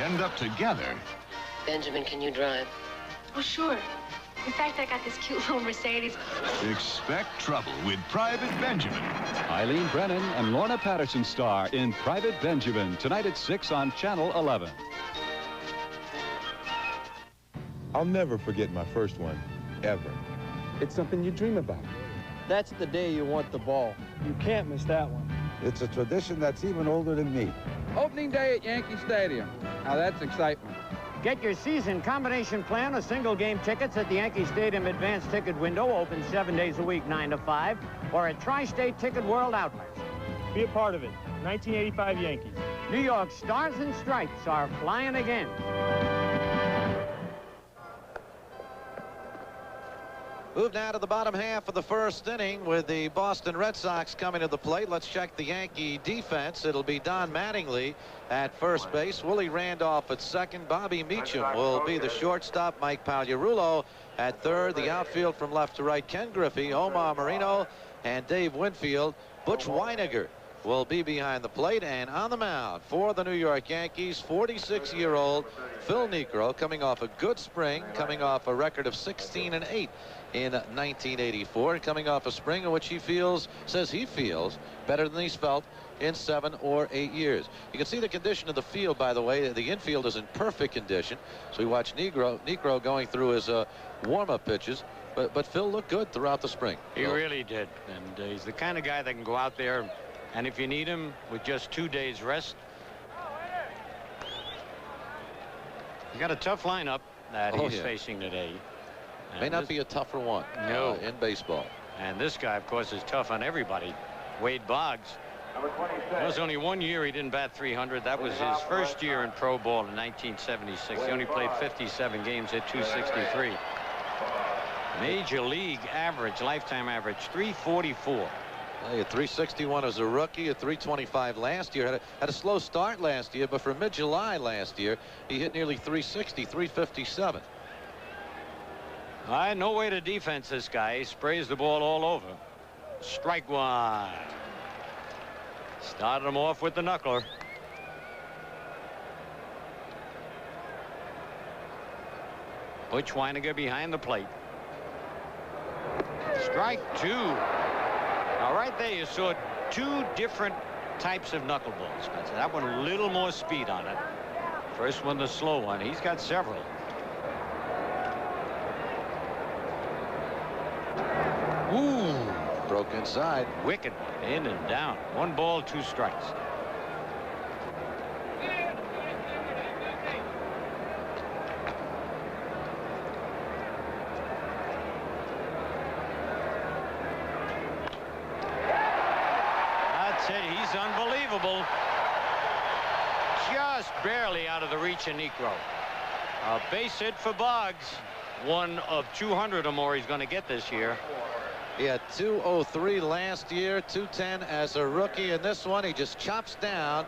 end up together. Benjamin, can you drive? Oh, sure. In fact, I got this cute little Mercedes. Expect trouble with Private Benjamin. Eileen Brennan and Lorna Patterson star in Private Benjamin, tonight at 6 on Channel 11. I'll never forget my first one, ever. It's something you dream about. That's the day you want the ball. You can't miss that one. It's a tradition that's even older than me. Opening day at Yankee Stadium. Now that's excitement. Get your season combination plan or single game tickets at the Yankee Stadium advanced ticket window, open 7 days a week, 9 to 5, or at Tri-State Ticket World outlets. Be a part of it. 1985 Yankees. New York Stars and Stripes are flying again. Move now to the bottom half of the first inning with the Boston Red Sox coming to the plate. Let's check the Yankee defense. It'll be Don Mattingly at first base. Willie Randolph at second. Bobby Meacham will be the shortstop. Mike Pagliarulo at third. The outfield from left to right, Ken Griffey, Omar Marino, and Dave Winfield. Butch Weiniger will be behind the plate, and on the mound for the New York Yankees, 46-year-old Phil Niekro, coming off a good spring, coming off a record of 16-8 in 1984, and coming off a spring in which he says he feels better than he's felt in 7 or 8 years. You can see the condition of the field, by the way. The infield is in perfect condition. So we watch Niekro going through his warm-up pitches. But Phil looked good throughout the spring. He really did, and he's the kind of guy that can go out there, and if you need him with just 2 days rest. He's got a tough lineup that he's facing today. And may not be a tougher one in baseball. And this guy, of course, is tough on everybody. Wade Boggs. There was only 1 year he didn't bat 300. That was his first year in pro ball in 1976. He only played 57 games at 263. Major league average, lifetime average, 344. Hey, at 361 as a rookie, at 325 last year. Had a slow start last year, but for mid-July last year, he hit nearly 360, 357. No way to defense this guy. He sprays the ball all over. Strike one. Started him off with the knuckler. Butch Weiniger behind the plate. Strike two. Now right there you saw 2 different types of knuckleballs, Spencer. That one a little more speed on it. First one the slow one. He's got several. Ooh. Broke inside. Wicked one. In and down. 1 ball, 2 strikes. That's it. He's unbelievable. Just barely out of the reach of Niekro. A base hit for Boggs. 1 of 200 or more he's going to get this year. He had 203 last year, 210 as a rookie. In this one, he just chops down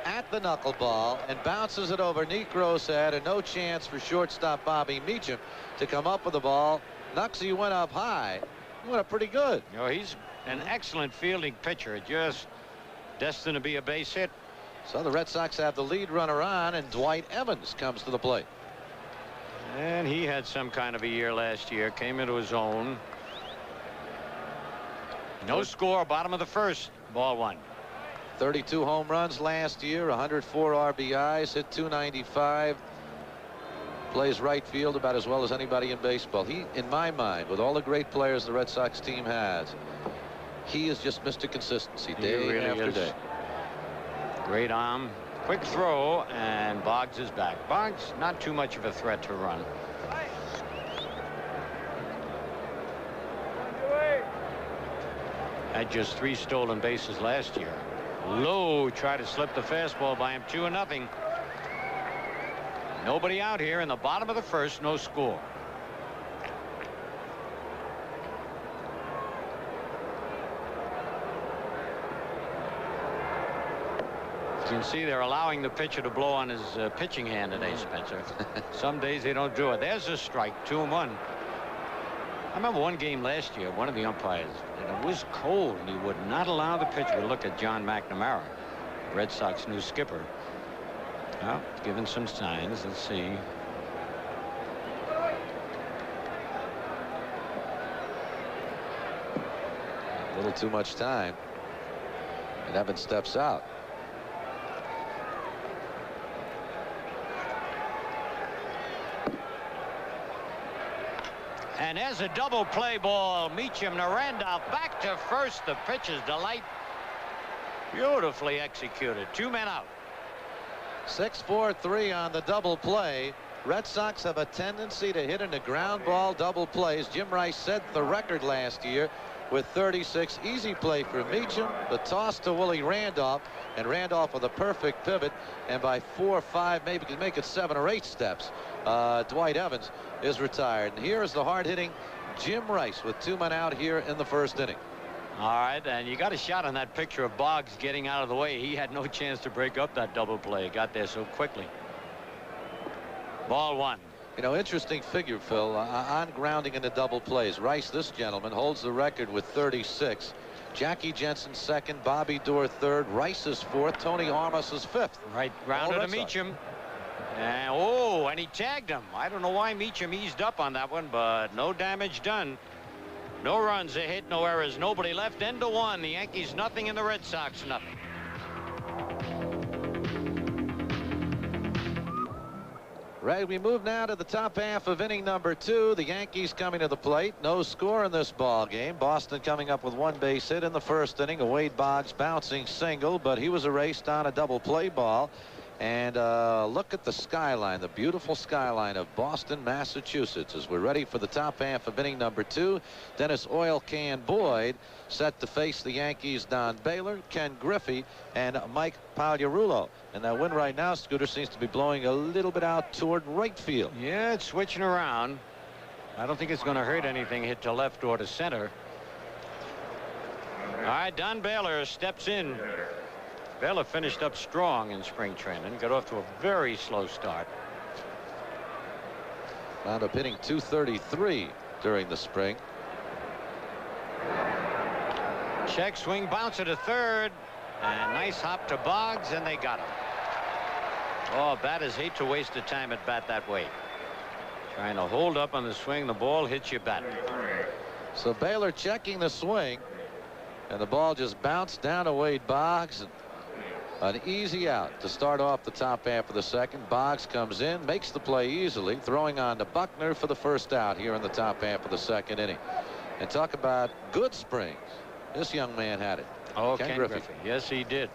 at the knuckleball and bounces it over Niekro's head, and no chance for shortstop Bobby Meacham to come up with the ball. Knucksy went up high. He went up pretty good. You know, he's an excellent fielding pitcher, just destined to be a base hit. So the Red Sox have the lead runner on, and Dwight Evans comes to the plate. And he had some kind of a year last year, came into his own. No score, bottom of the first, ball 1. 32 home runs last year, 104 RBIs, hit 295. Plays right field about as well as anybody in baseball. He, in my mind, with all the great players the Red Sox team has, he is just Mr. Consistency day after day. Great arm, quick throw, and Boggs is back. Boggs, not too much of a threat to run. Had just 3 stolen bases last year. Lowe tried to slip the fastball by him. 2-0. Nobody out here in the bottom of the first. No score. You can see they're allowing the pitcher to blow on his pitching hand today, Spencer. Some days they don't do it. There's a strike. 2-1. I remember one game last year, one of the umpires, and it was cold, and he would not allow the pitcher to look at John McNamara, Red Sox new skipper. Well, given some signs. Let's see. A little too much time. And Evans steps out. And there's a double play ball. Meacham to Randolph. Back to first. The pitch is delight. Beautifully executed. 2 men out. 6-4-3 on the double play. Red Sox have a tendency to hit into ground ball double plays. Jim Rice set the record last year with 36. Easy play for Meacham. The toss to Willie Randolph, and Randolph with a perfect pivot, and by 4 or 5, maybe could make it 7 or 8 steps. Dwight Evans is retired, and here is the hard-hitting Jim Rice with 2 men out here in the first inning. All right, and you got a shot on that picture of Boggs getting out of the way. He had no chance to break up that double play. Got there so quickly. Ball 1. You know, interesting figure, Phil, on grounding into double plays. Rice, this gentleman, holds the record with 36. Jackie Jensen second, Bobby Doerr third, Rice is fourth, Tony Armas is fifth. Right, grounded to Meacham. And, and he tagged him. I don't know why Meacham eased up on that one, but no damage done. No runs are hit, no errors, nobody left. End to 1. The Yankees nothing and the Red Sox nothing. Right, we move now to the top half of inning number 2. The Yankees coming to the plate. No score in this ball game. Boston coming up with 1 base hit in the first inning. A Wade Boggs bouncing single, but he was erased on a double play ball. And look at the skyline, the beautiful skyline of Boston, Massachusetts, as we're ready for the top half of inning number 2. Dennis Oil Can Boyd set to face the Yankees. Don Baylor, Ken Griffey, and Mike Pagliarulo. And that wind right now, Scooter, seems to be blowing a little bit out toward right field. Yeah, it's switching around. I don't think it's going to hurt anything hit to left or to center. All right, Don Baylor steps in. Baylor finished up strong in spring training. Got off to a very slow start. Wound up hitting .233 during the spring. Check swing, bouncer to third, and nice hop to Boggs, and they got him. Oh, batters hate to waste the time at bat that way. Trying to hold up on the swing, the ball hits your bat. So Baylor checking the swing, and the ball just bounced down to Wade Boggs. An easy out to start off the top half of the second. Boggs comes in, makes the play easily, throwing on to Buckner for the first out here in the top half of the second inning. And talk about good springs. This young man had it. Oh, Ken Griffey. Yes, he did.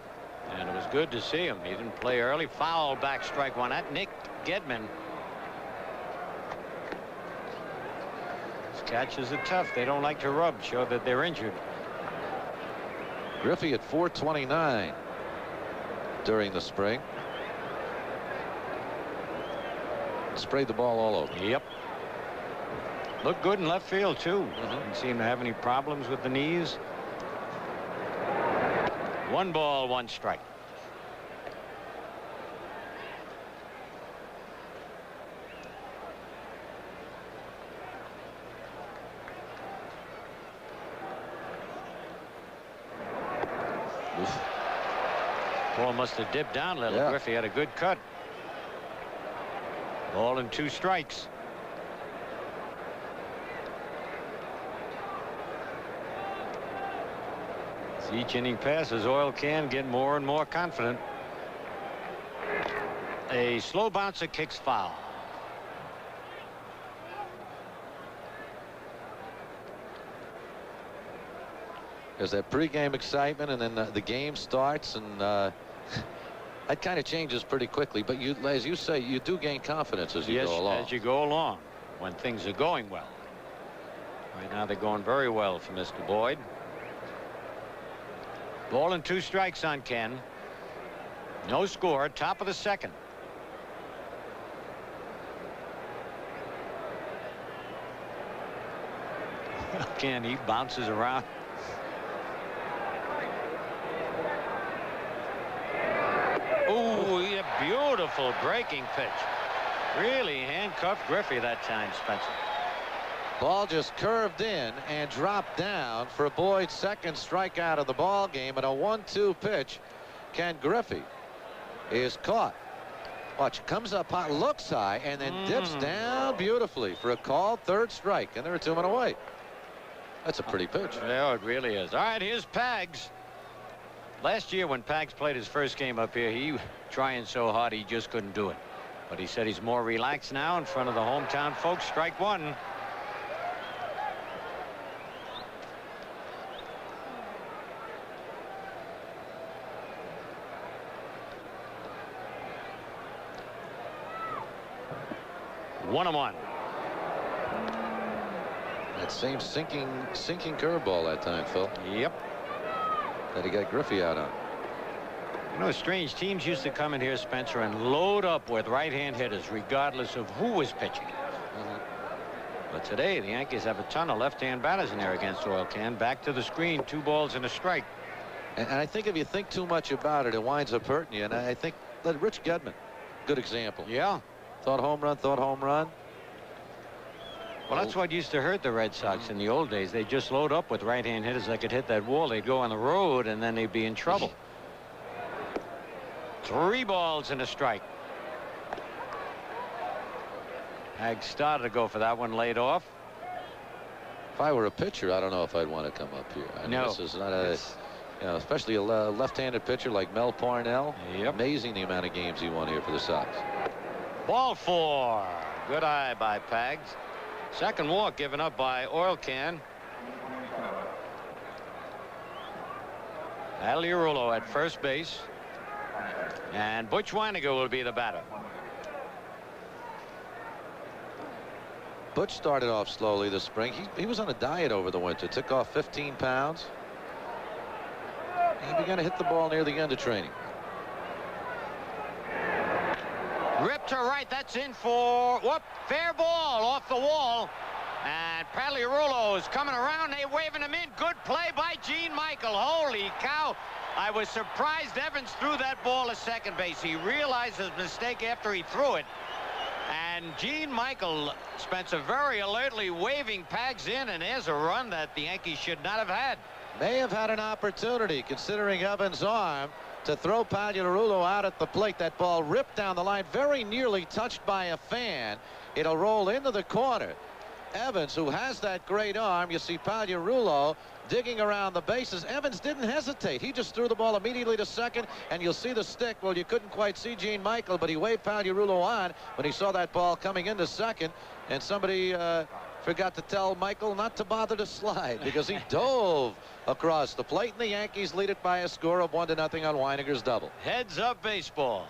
And it was good to see him. He didn't play early. Foul back, strike 1 at Nick Gedman. These catches are tough. They don't like to rub, show that they're injured. Griffey at .429 during the spring. Sprayed the ball all over. Yep. Looked good in left field too. Didn't seem to have any problems with the knees. 1 ball, 1 strike. Ball must have dipped down a little. Yeah. Griffey had a good cut. Ball and 2 strikes. As each inning passes, Oil Can get more and more confident. A slow bouncer kicks foul. There's that pregame excitement, and then the game starts, and that kind of changes pretty quickly. But you, as you say, you do gain confidence as you go along. Yes, as you go along, when things are going well. Right now they're going very well for Mr. Boyd. Ball and 2 strikes on Ken. No score, top of the second. Ken, he bounces around. Oh, a beautiful breaking pitch. Really handcuffed Griffey that time, Spencer. Ball just curved in and dropped down for Boyd's second strikeout of the ball game, and a 1-2 pitch. Ken Griffey is caught. Watch, comes up high, looks high, and then dips down beautifully for a called third strike, and there are 2 men away. That's a pretty pitch. Yeah, it really is. All right, here's Pags. Last year when Pags played his first game up here, he trying so hard he just couldn't do it. But he said he's more relaxed now in front of the hometown folks. Strike one. One and one. That same sinking curveball that time, Phil. Yep. That he got Griffey out on. You know, strange teams used to come in here, Spencer, and load up with right-hand hitters regardless of who was pitching. But today the Yankees have a ton of left-hand batters in there against Oil Can. Back to the screen, 2 balls and a strike. And I think if you think too much about it, it winds up hurting you. And I think that Rich Gedman, good example. Yeah. Thought home run. Well, that's what used to hurt the Red Sox in the old days. They just load up with right-hand hitters that could hit that wall. They'd go on the road, and then they'd be in trouble. 3 balls and a strike. Ag started to go for that one, laid off. If I were a pitcher, I don't know if I'd want to come up here. I mean, this is not a, you know, especially a left-handed pitcher like Mel Parnell. Yep. Amazing the amount of games he won here for the Sox. Ball 4. Good eye by Pags. Second walk given up by Oil Can. Aliarulo at first base. And Butch Weiniger will be the batter. Butch started off slowly this spring. He was on a diet over the winter. Took off 15 pounds. He began to hit the ball near the end of training. Ripped to right. That's in for fair ball off the wall. And Pagliarulo is coming around. They waving him in. Good play by Gene Michael. Holy cow. I was surprised Evans threw that ball to second base. He realized his mistake after he threw it. And Gene Michael, Spencer, very alertly waving Pags in, and there's a run that the Yankees should not have had. May have had an opportunity, considering Evans' arm, to throw Pagliarulo out at the plate. That ball ripped down the line, very nearly touched by a fan. It'll roll into the corner. Evans, who has that great arm, you see Pagliarulo digging around the bases. Evans didn't hesitate. He just threw the ball immediately to second, and you'll see the stick. Well, you couldn't quite see Gene Michael, but he waved Pagliarulo on when he saw that ball coming into second, and somebody forgot to tell Michael not to bother to slide because he dove across the plate, and the Yankees lead it by a score of 1-0 on Weiniger's double. Heads up baseball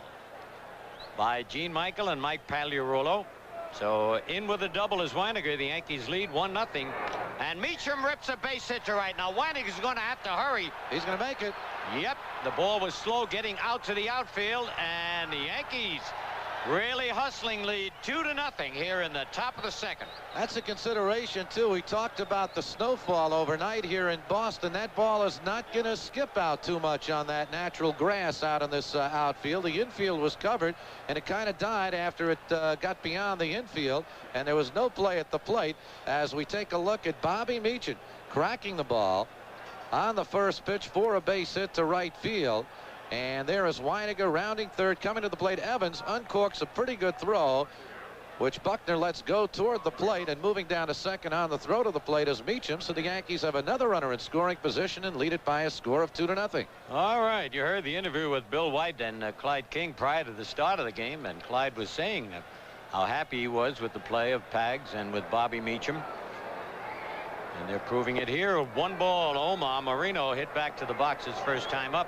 by Gene Michael and Mike Pagliarulo. So in with a double is Weiniger. The Yankees lead 1-0. And Meacham rips a base hit to right. Now Weiniger's going to have to hurry. He's going to make it. Yep. The ball was slow getting out to the outfield. And the Yankees really hustling, lead 2-0 here in the top of the second. That's a consideration, too. We talked about the snowfall overnight here in Boston. That ball is not going to skip out too much on that natural grass out in this outfield. The infield was covered, and it kind of died after it got beyond the infield, and there was no play at the plate as we take a look at Bobby Meacham cracking the ball on the first pitch for a base hit to right field. And there is Weiniger rounding third, coming to the plate. Evans uncorks a pretty good throw, which Buckner lets go toward the plate, and moving down to second on the throw to the plate is Meacham. So the Yankees have another runner in scoring position and lead it by a score of 2-0. All right, you heard the interview with Bill White and Clyde King prior to the start of the game, and Clyde was saying how happy he was with the play of Pags and with Bobby Meacham. And they're proving it here. 1 ball. Omar Marino hit back to the box his first time up.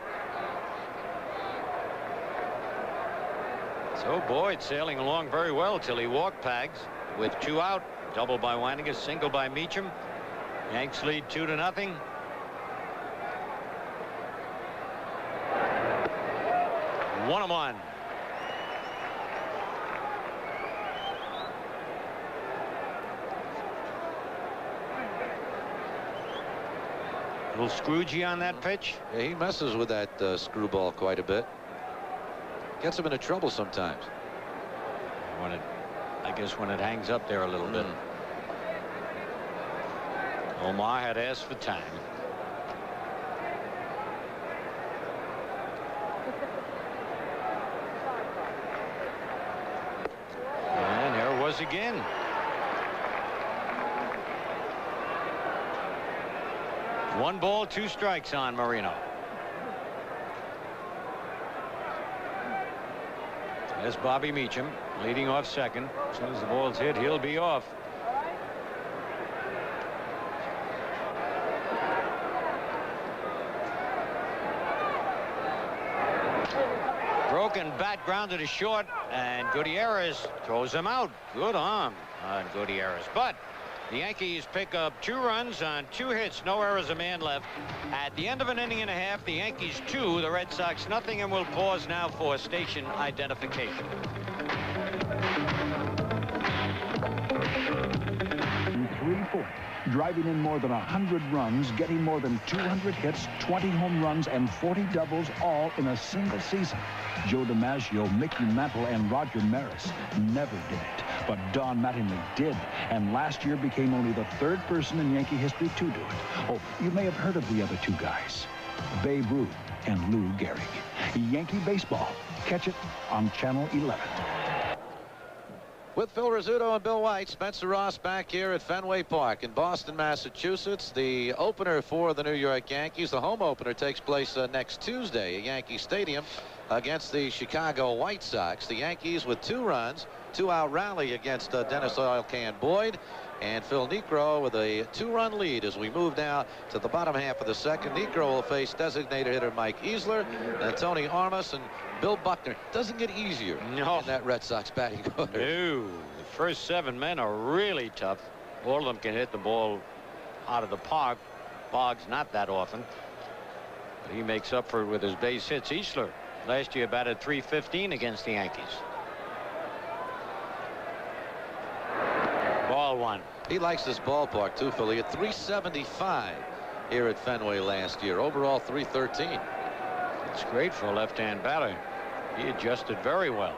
So Boyd sailing along very well till he walked Pags with 2 out. Double by Weiniger, single by Meacham. Yanks lead 2-0. 1-1. A little Scroogey on that pitch. Yeah, he messes with that screwball quite a bit. Gets him into trouble sometimes. I guess when it hangs up there a little bit. Omar had asked for time. again. One ball, 2 strikes on Marino. There's Bobby Meacham leading off second. As soon as the ball's hit, he'll be off. Broken bat grounded to short, and Gutierrez throws him out. Good arm on Gutierrez. But the Yankees pick up 2 runs on 2 hits, no errors, a man left. At the end of an inning and a half, the Yankees 2, the Red Sox nothing, and we'll pause now for station identification. 3-4, driving in more than 100 runs, getting more than 200 hits, 20 home runs, and 40 doubles, all in a single season. Joe DiMaggio, Mickey Mantle, and Roger Maris never did it. But Don Mattingly did, and last year became only the 3rd person in Yankee history to do it. Oh, you may have heard of the other 2 guys, Babe Ruth and Lou Gehrig. Yankee baseball. Catch it on Channel 11. With Phil Rizzuto and Bill White, Spencer Ross back here at Fenway Park in Boston, Massachusetts. The opener for the New York Yankees, the home opener, takes place next Tuesday at Yankee Stadium against the Chicago White Sox. The Yankees with 2 runs, 2-out rally against Dennis Oil Can Boyd, and Phil Niekro with a 2-run lead as we move now to the bottom half of the second. Niekro will face designated hitter Mike Easler, and Tony Armas and Bill Buckner. Doesn't get easier in that Red Sox batting order. No, the first 7 men are really tough. All of them can hit the ball out of the park. Boggs not that often, but he makes up for it with his base hits. Easler last year batted .315 against the Yankees. Ball 1. He likes this ballpark too, Philly. At .375 here at Fenway last year. Overall .313. It's great for a left-hand batter. He adjusted very well.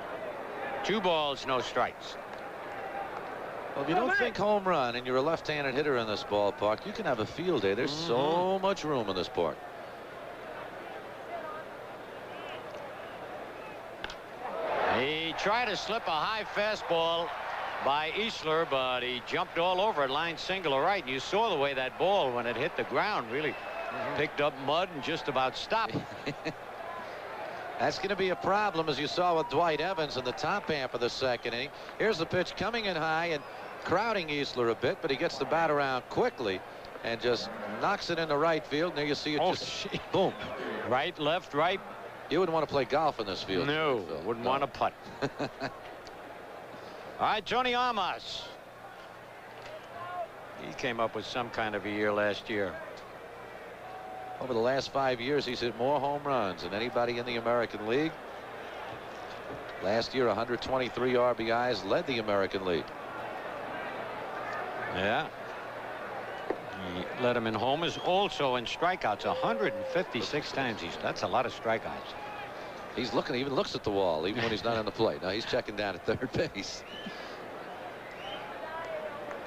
2 balls, no strikes. Well, if you don't think home run and you're a left-handed hitter in this ballpark, you can have a field day. There's so much room in this park. He tried to slip a high fastball by Easler, but he jumped all over it, line single to right. And you saw the way that ball, when it hit the ground, really picked up mud and just about stopped. That's going to be a problem, as you saw with Dwight Evans in the top half of the second inning. Here's the pitch coming in high and crowding Easler a bit, but he gets the bat around quickly and just knocks it into right field. There you see it just boom. Right, left, right. You wouldn't want to play golf in this field. No, wouldn't want to putt. All right, Tony Armas. He came up with some kind of a year last year. Over the last 5 years, he's hit more home runs than anybody in the American League. Last year, 123 RBIs, led the American League. Yeah. He led him in homers, also in strikeouts. 156 times. That's a lot of strikeouts. He's looking, even looks at the wall, even when he's not on the plate. Now he's checking down at 3rd base.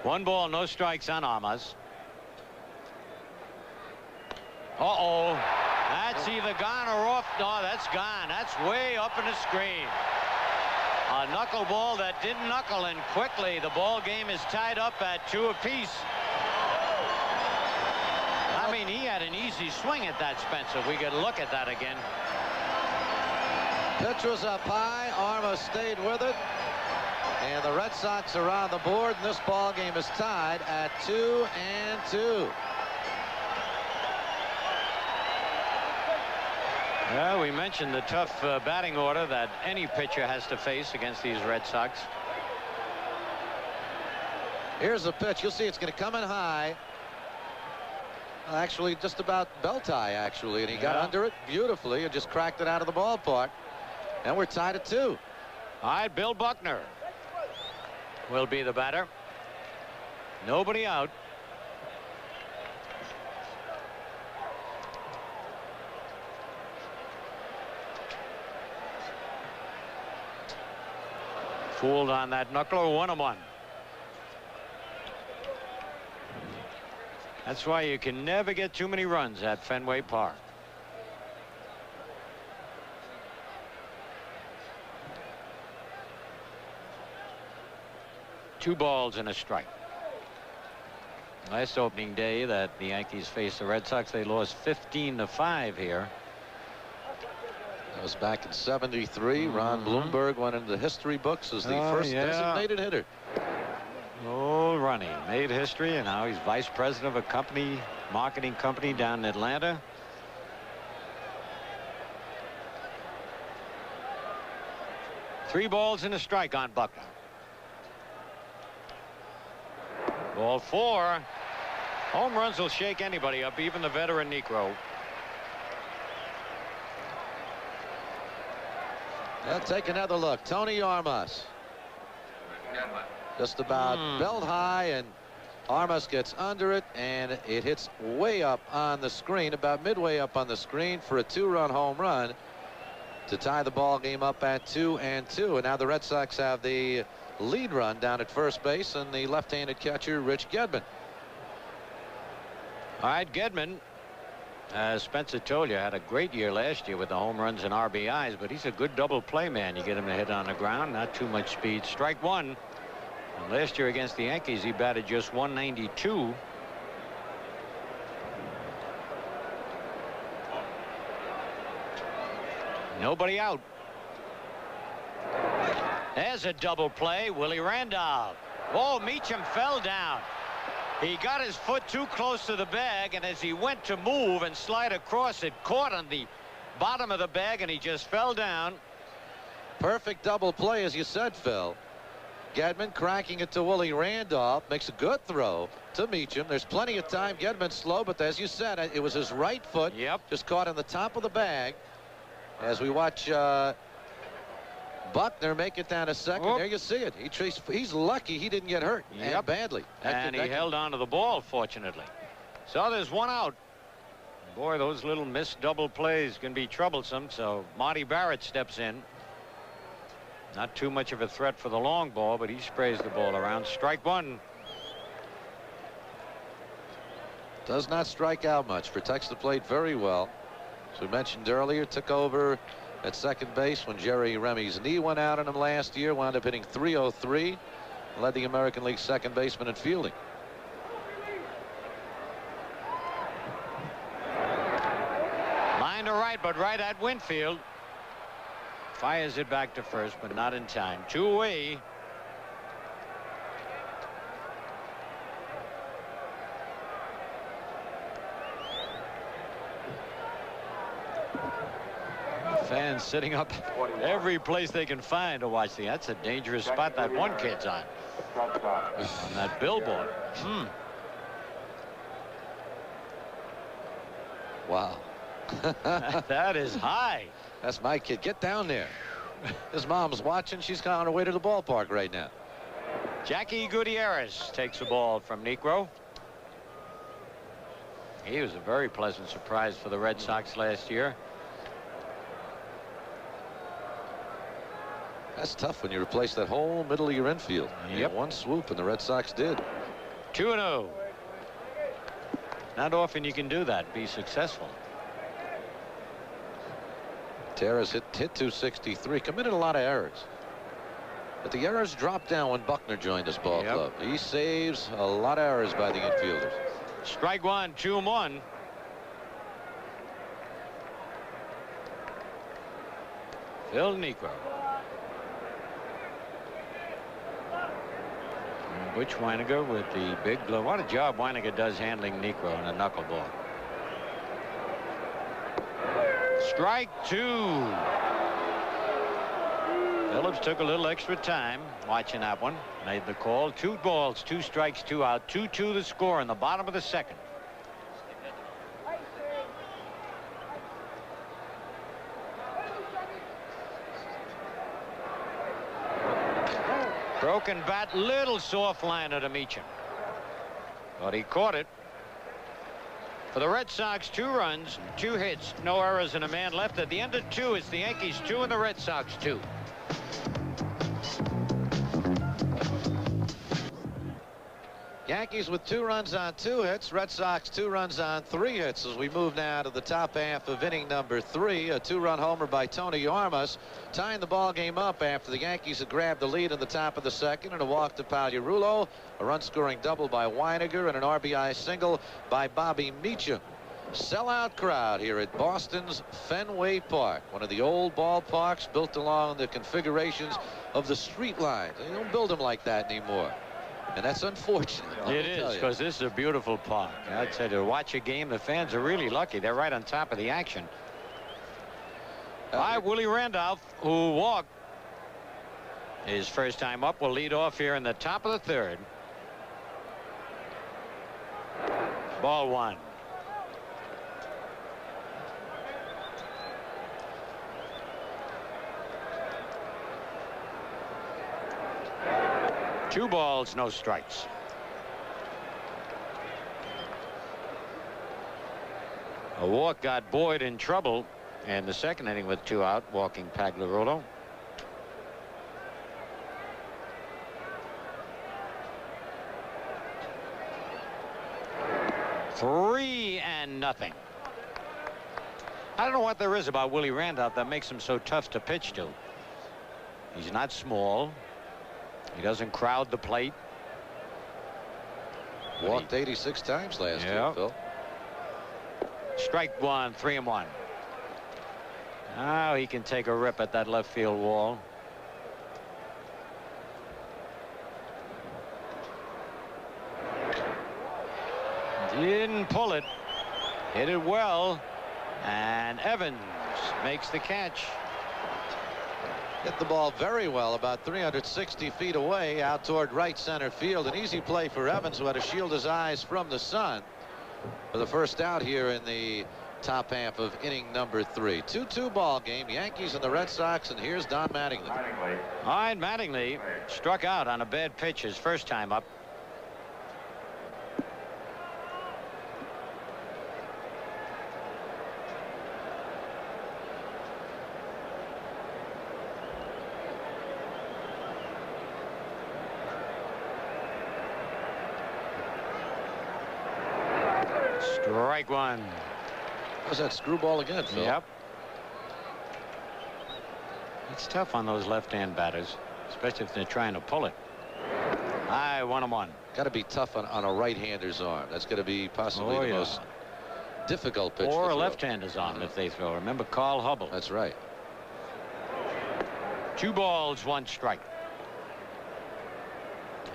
1 ball, no strikes on Armas. Uh-oh. That's either gone or off. No, that's gone. That's way up in the screen. A knuckleball that didn't knuckle, and quickly the ball game is tied up at 2 apiece. I mean, he had an easy swing at that, Spencer. We could look at that again. Pitch was up high. Armas stayed with it. And the Red Sox are on the board, and this ball game is tied at 2-2. Well, we mentioned the tough batting order that any pitcher has to face against these Red Sox. Here's the pitch. You'll see it's going to come in high. Actually, just about belt high, actually. And he got under it beautifully and just cracked it out of the ballpark. And we're tied at 2. All right, Bill Buckner will be the batter. Nobody out. Fooled on that knuckler. 1-1. That's why you can never get too many runs at Fenway Park. 2 balls and a strike. Last opening day that the Yankees faced the Red Sox, they lost 15-5 here. That was back in '73. Ron Blomberg went into the history books as the first designated hitter. Oh, Ronnie made history, and now he's vice president of a marketing company down in Atlanta. Three balls and a strike on Buckner. Ball 4. Home runs will shake anybody up, even the veteran Negro. Let's take another look. Tony Armas. Just about belt high, and Armas gets under it, and it hits way up on the screen, about midway up on the screen for a 2-run home run to tie the ball game up at 2-2. And now the Red Sox have the lead run down at first base, and the left-handed catcher Rich Gedman. All right, Gedman, as Spencer told you, had a great year last year with the home runs and RBIs, but he's a good double play man. You get him to hit on the ground, not too much speed. Strike 1. And last year against the Yankees, he batted just 192. Nobody out. There's a double play. Willie Randolph. Oh, Meacham fell down. He got his foot too close to the bag, and as he went to move and slide across, it caught on the bottom of the bag, and he just fell down. Perfect double play, as you said, Phil. Gedman cracking it to Willie Randolph, makes a good throw to Meacham. There's plenty of time. Gedman's slow, but as you said, it was his right foot. Just caught on the top of the bag. As we watch Buckner make it down to second. There you see it. He's lucky he didn't get hurt badly. And he held on to the ball, fortunately. So there's one out. Boy, those little missed double plays can be troublesome. So Marty Barrett steps in. Not too much of a threat for the long ball, but he sprays the ball around. Strike 1. Does not strike out much. Protects the plate very well. As we mentioned earlier, took over at second base when Jerry Remy's knee went out on him last year. Wound up hitting .303. Led the American League second baseman in fielding. Line to right, but right at Winfield. Fires it back to first, but not in time. 2 away. Fans sitting up every place they can find to watch the. That's a dangerous spot that one kid's on that billboard. Wow. That is high. That's my kid. Get down there. His mom's watching. She's on her way to the ballpark right now. Jackie Gutierrez takes the ball from Negro. He was a very pleasant surprise for the Red Sox last year. That's tough when you replace that whole middle of your infield. Yep. One swoop, and the Red Sox did. 2-0. Not often you can do that, be successful. Terrace hit 263, committed a lot of errors. But the errors dropped down when Buckner joined this ball club. He saves a lot of errors by the infielders. Strike 1, 2-1. Phil Negro. Butch Weiniger with the big glove. What a job Weiniger does handling Negro in a knuckleball. Strike 2. Phillips took a little extra time watching that one. Made the call. 2 balls, 2 strikes, 2 out. 2-2 the score in the bottom of the second. Broken bat, little soft liner to Meacham. But he caught it. For the Red Sox, 2 runs, 2 hits, no errors, and a man left. At the end of 2, it's the Yankees 2 and the Red Sox 2. Yankees with 2 runs on 2 hits. Red Sox 2 runs on 3 hits as we move now to the top half of inning number 3. A 2-run homer by Tony Yarmus, tying the ball game up after the Yankees had grabbed the lead in the top of the second, and a walk to Pagliarulo, a run-scoring double by Weiniger, and an RBI single by Bobby Meacham. Sellout crowd here at Boston's Fenway Park, one of the old ballparks built along the configurations of the street lines. They don't build them like that anymore. And that's unfortunate. It is, because this is a beautiful park. I'd say to watch a game, the fans are really lucky. They're right on top of the action. Willie Randolph, who walked his first time up, will lead off here in the top of the 3rd. Ball 1. Two balls, no strikes. A walk got Boyd in trouble in the second inning with 2 out, walking Pagliarulo. Three and nothing. I don't know what there is about Willie Randolph that makes him so tough to pitch to. He's not small. He doesn't crowd the plate. Walked 86 times last year, Phil. Strike 1, 3-1. Now he can take a rip at that left field wall. Didn't pull it. Hit it well. And Evans makes the catch. Hit the ball very well, about 360 feet away, out toward right center field. An easy play for Evans, who had to shield his eyes from the sun for the first out here in the top half of inning number 3. 2-2 ball game, Yankees and the Red Sox, and here's Don Mattingly. All right, Mattingly struck out on a bad pitch his first time up. Strike 1. Was that screwball again, Phil? Yep. It's tough on those left-hand batters, especially if they're trying to pull it. High 1-1. Got to be tough on a right-hander's arm. That's going to be possibly the most difficult pitch. Or a left-hander's arm if they throw. Remember Carl Hubble. That's right. 2 balls, 1 strike.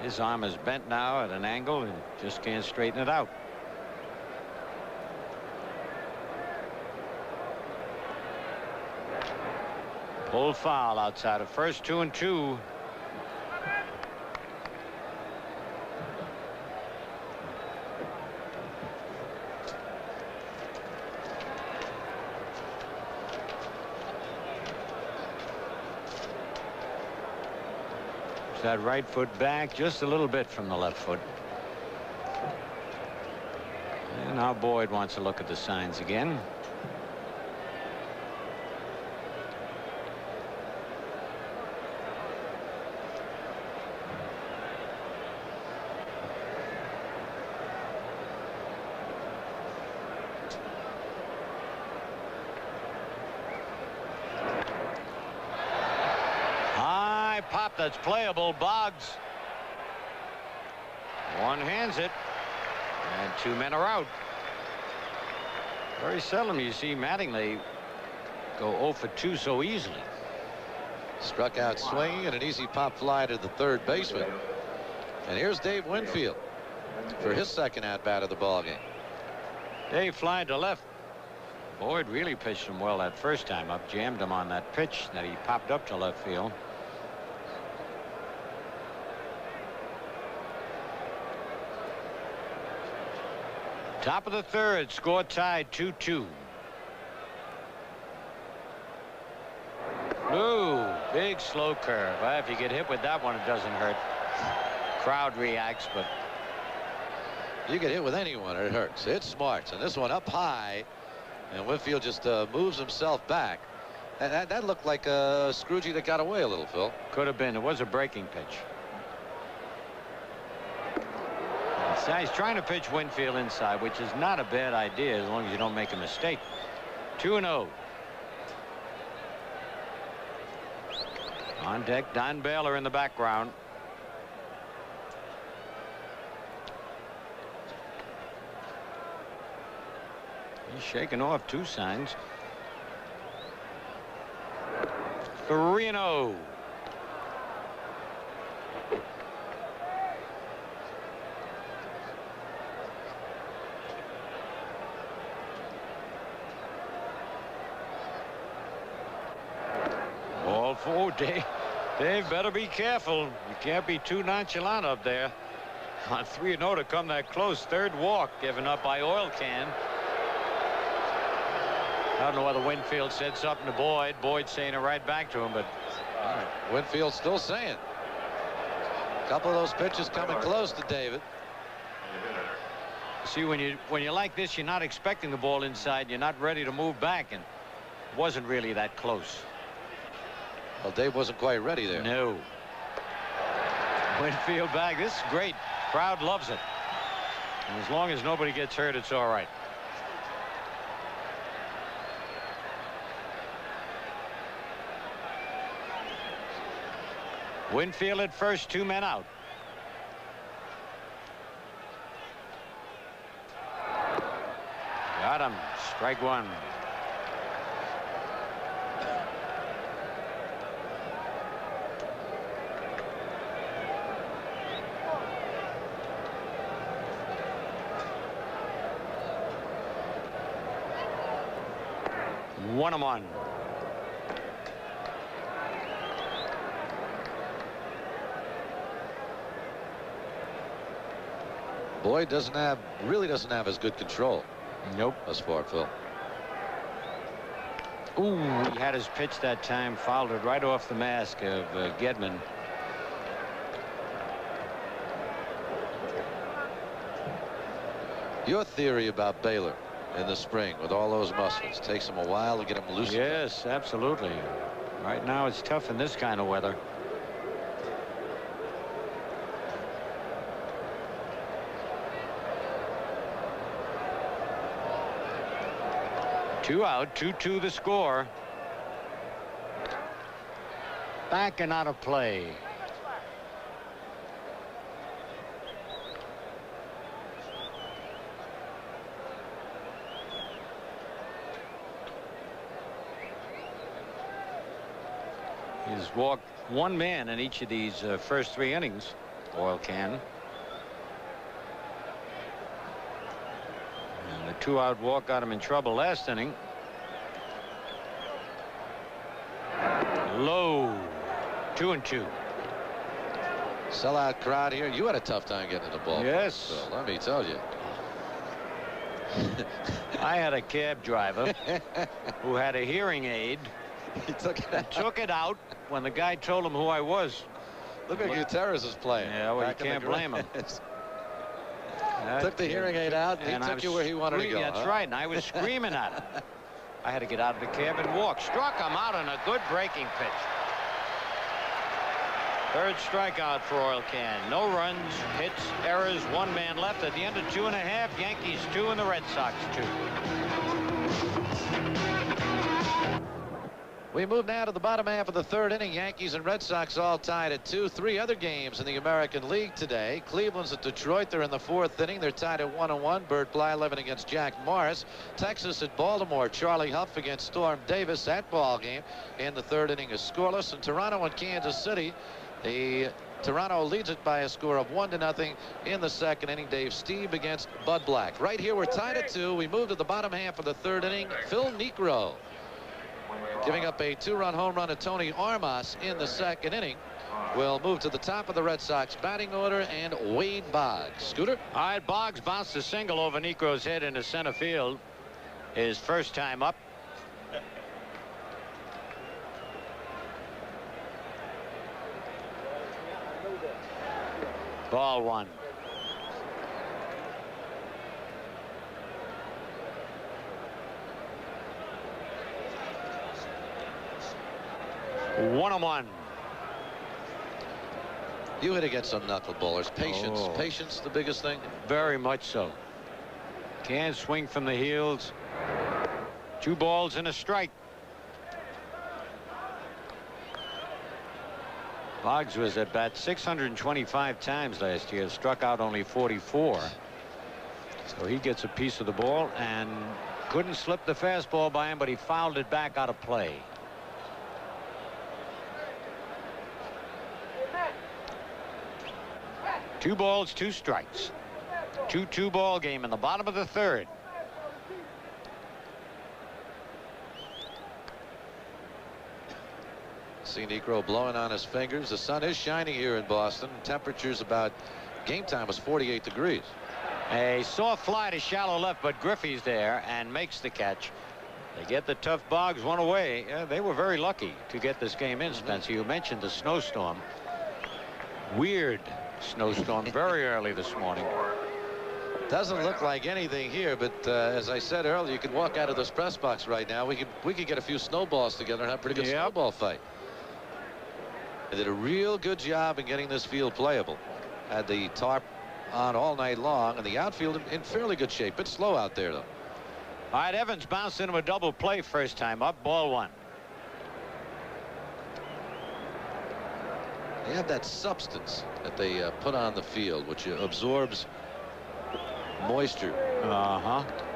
His arm is bent now at an angle and just can't straighten it out. Pulled foul outside of first, 2-2. That right foot back just a little bit from the left foot. And now Boyd wants to look at the signs again. Pop that's playable. Boggs. One hands it, and 2 men are out. Very seldom you see Mattingly go 0 for 2 so easily. Struck out swinging and an easy pop fly to the third baseman. And here's Dave Winfield for his second at bat of the ball game. Dave flying to left. Boyd really pitched him well that first time up. Jammed him on that pitch that he popped up to left field. Top of the third, score tied 2-2. Ooh, big slow curve. If you get hit with that one, it doesn't hurt. Crowd reacts, but you get hit with anyone, it hurts. It smarts, and this one up high, and Winfield just moves himself back. That looked like a Scroogey that got away a little, Phil. Could have been. It was a breaking pitch. He's trying to pitch Winfield inside, which is not a bad idea as long as you don't make a mistake. 2-0. On deck, Don Baylor in the background. He's shaking off 2 signs. 3-0. Ball 4. Dave better be careful. You can't be too nonchalant up there. On 3-0 to come that close. 3rd walk given up by Oil Can. I don't know whether Winfield said something to Boyd. Boyd saying it right back to him, but Winfield still saying. A couple of those pitches coming close to David. See, when you like this, you're not expecting the ball inside. You're not ready to move back, and it wasn't really that close. Well, Dave wasn't quite ready there. No. Winfield back. This is great. Crowd loves it. And as long as nobody gets hurt, it's all right. Winfield at first, 2 men out. Got him. Strike 1. One. Boyd really doesn't have as good control. Nope. As far, Phil. Ooh, he had his pitch that time, fouled it right off the mask of Gedman. Your theory about Baylor in the spring with all those muscles takes him a while to get him loosened. Yes, absolutely. Right now it's tough in this kind of weather. Two out, 2-2 the score. Back and out of play. He's walked 1 man in each of these first 3 innings. Oil Can. And the 2-out walk got him in trouble last inning. Low. 2-2. Sellout crowd here. You had a tough time getting in the ball. Yes. So let me tell you. I had a cab driver who had a hearing aid. He took it out when the guy told him who I was. Look at Gutierrez is playing. Yeah, well, you can't blame him. Took the hearing aid out, and he took you where he wanted to go. That's right, and I was screaming at him. I had to get out of the cab and walk. Struck him out on a good breaking pitch. 3rd strikeout for Oil Can. No runs, hits, errors, 1 man left at the end of 2 1/2. Yankees 2 and the Red Sox 2. We move now to the bottom half of the 3rd inning. Yankees and Red Sox all tied at 2. 3 other games in the American League today. Cleveland's at Detroit. They're in the 4th inning. They're tied at 1-1. Bert Blyleven against Jack Morris. Texas at Baltimore. Charlie Huff against Storm Davis. That ball game in the 3rd inning is scoreless. And Toronto and Kansas City. Toronto leads it by a score of 1-0 in the 2nd inning. Dave Stieb against Bud Black. Right here we're tied at 2. We move to the bottom half of the 3rd inning. Phil Niekro giving up a 2-run home run to Tony Armas in the 2nd inning. We'll move to the top of the Red Sox batting order and Wade Boggs. Scooter. All right, Boggs bounced a single over Niekro's head into center field. His first time up. Ball 1. You hit against some knuckleballers. Patience. Oh. Patience, the biggest thing. Very much so. Can't swing from the heels. 2 balls and a strike. Boggs was at bat 625 times last year, struck out only 44. So he gets a piece of the ball and couldn't slip the fastball by him, but he fouled it back out of play. Two balls, 2 strikes. 2-2 ball game in the bottom of the 3rd. See Negro blowing on his fingers. The sun is shining here in Boston. Temperatures about game time was 48 degrees. A soft fly to shallow left, but Griffey's there and makes the catch. They get the tough Boggs one away. They were very lucky to get this game in, Spencer. You mentioned the snowstorm. Weird snowstorm very early this morning. Doesn't look like anything here, but as I said earlier, you could walk out of this press box right now. We could get a few snowballs together and have a pretty good snowball fight. They did a real good job in getting this field playable. Had the tarp on all night long, and the outfield in fairly good shape. Bit slow out there, though. All right, Evans bounced into a double play first time up, ball 1. They have that substance that they put on the field, which absorbs moisture.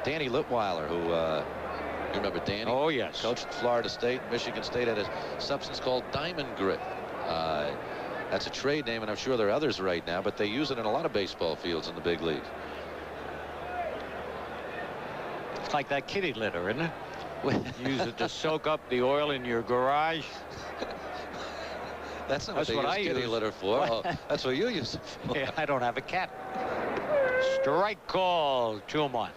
Danny Litweiler, who you remember Danny? Oh yes. Coached at Florida State, Michigan State, had a substance called Diamond Grit. That's a trade name, and I'm sure there are others right now, but they use it in a lot of baseball fields in the big leagues. It's like that kitty litter, isn't it? Use it to soak up the oil in your garage. That's not what they use kitty litter for. Oh, that's what you use it for. Yeah, I don't have a cat. Strike call, 2-1.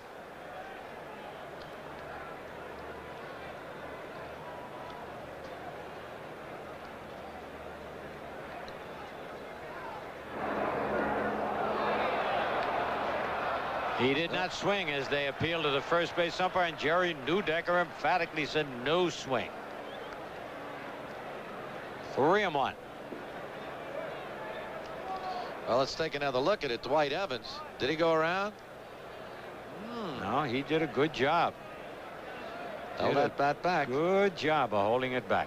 He did not swing as they appealed to the first base umpire, and Jerry Neudecker emphatically said no swing. 3-1. Well, let's take another look at it. Dwight Evans. Did he go around? No, he did a good job. Held that bat back. Good job of holding it back.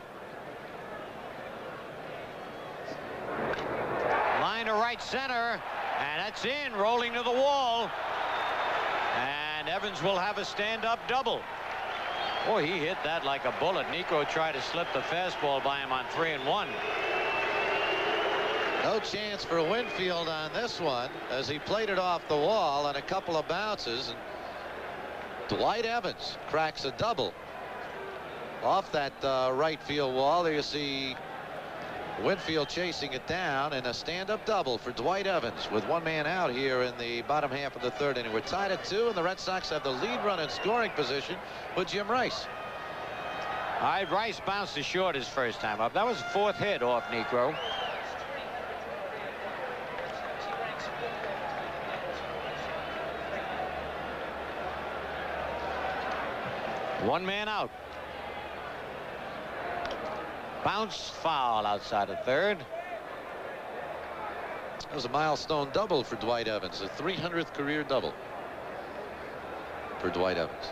Line to right center, and that's in, rolling to the wall. And Evans will have a stand-up double. Boy, he hit that like a bullet. Niekro tried to slip the fastball by him on 3-1. No chance for Winfield on this one as he played it off the wall on a couple of bounces. And Dwight Evans cracks a double off that right field wall. There you see Winfield chasing it down, and a stand-up double for Dwight Evans with 1 man out here in the bottom half of the 3rd inning. We're tied at 2, and the Red Sox have the lead run in scoring position with Jim Rice. All right, Rice bounced to short his first time up. That was the 4th hit off Niekro. One man out. Bounce foul outside of 3rd. That was a milestone double for Dwight Evans, a 300th career double for Dwight Evans.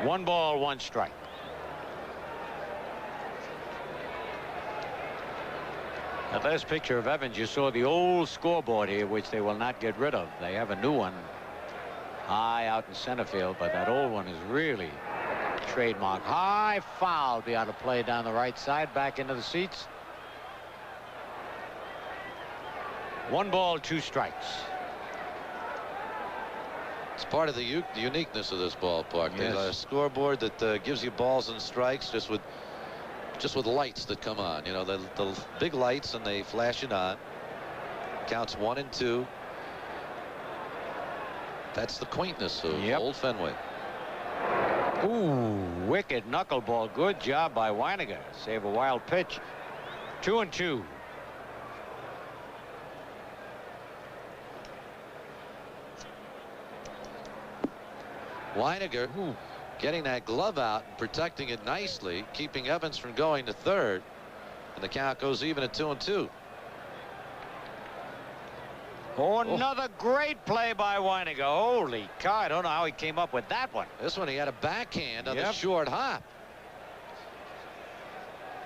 One ball, 1 strike. That last picture of Evans, you saw the old scoreboard here, which they will not get rid of. They have a new one high out in center field, but that old one is really trademark. High foul beyond a play down the right side, back into the seats. 1 ball, 2 strikes. It's part of the uniqueness of this ballpark. Yes. There's a scoreboard that gives you balls and strikes just with lights that come on. You know, the big lights, and they flash it on. Counts 1 and 2. That's the quaintness of Old Fenway. Ooh, wicked knuckleball. Good job by Weiniger. Save a wild pitch. 2-2. Weiniger getting that glove out and protecting it nicely, keeping Evans from going to third. And the count goes even at 2-2. Oh, another great play by Weiniger. Holy cow, I don't know how he came up with that one. This one he had a backhand on the short hop.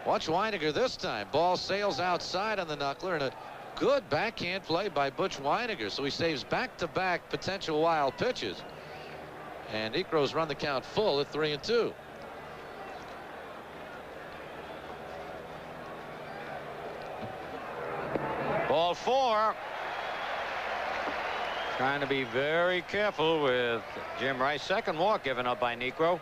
Watch Weiniger this time. Ball sails outside on the knuckler, and a good backhand play by Butch Weiniger. So he saves back-to-back potential wild pitches. And Niekro's run the count full at 3-2. Ball 4. Trying to be very careful with Jim Rice. Second walk given up by Niekro.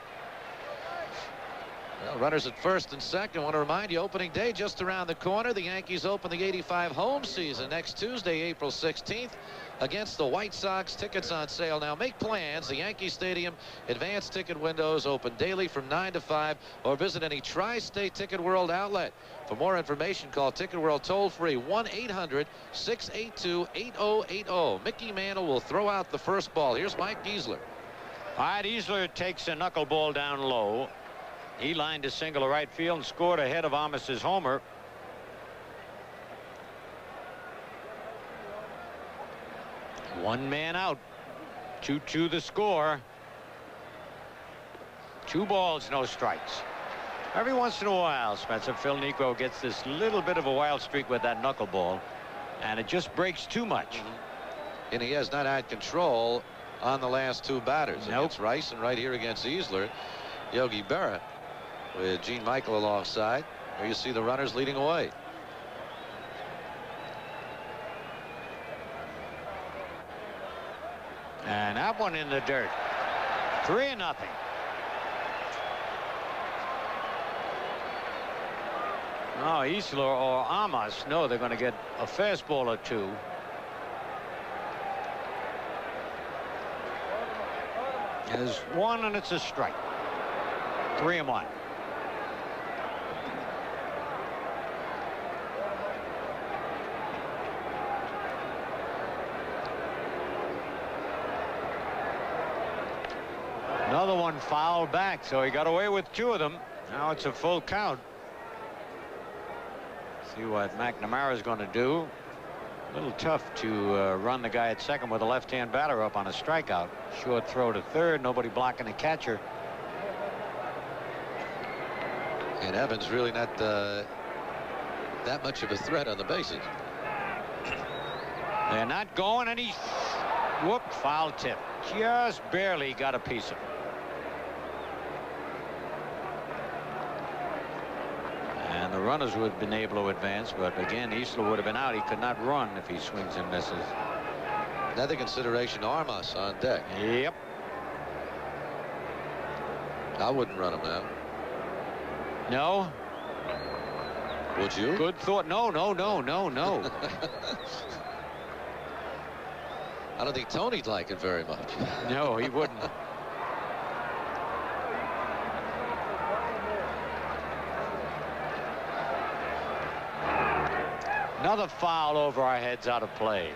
Well, runners at first and second. I want to remind you, opening day just around the corner. The Yankees open the '85 home season next Tuesday, April 16th, against the White Sox. Tickets on sale now. Make plans. The Yankee Stadium advanced ticket windows open daily from 9 to 5, or visit any Tri-State Ticket World outlet. For more information, call Ticket World toll-free 1-800-682-8080. Mickey Mantle will throw out the first ball. Here's Mike Giesler. All right, Giesler takes a knuckleball down low. He lined a single to right field and scored ahead of Amis's homer. One man out. 2-2 the score. 2 balls, no strikes. Every once in a while, Spencer, Phil Niekro gets this little bit of a wild streak with that knuckleball, and it just breaks too much. And he has not had control on the last 2 batters. Nope. Against Rice and right here against Giesler. Yogi Berra with Gene Michael alongside. There you see the runners leading away. And that one in the dirt. 3-0. Oh, Giesler or Amos know they're going to get a fastball or 2. There's 1 and it's a strike. 3-1. Another one fouled back, so he got away with 2 of them. Now it's a full count. See what McNamara's going to do. A little tough to run the guy at second with a left-hand batter up on a strikeout. Short throw to third, nobody blocking the catcher. And Evans really not that much of a threat on the bases. They're not going, and he foul tip. Just barely got a piece of it. And the runners would have been able to advance, but again, Giesler would have been out. He could not run if he swings and misses. Another consideration, Armas on deck. Yep. I wouldn't run him now. No. Would you? Good thought. No. I don't think Tony'd like it very much. No, he wouldn't. Another foul over our heads, out of play.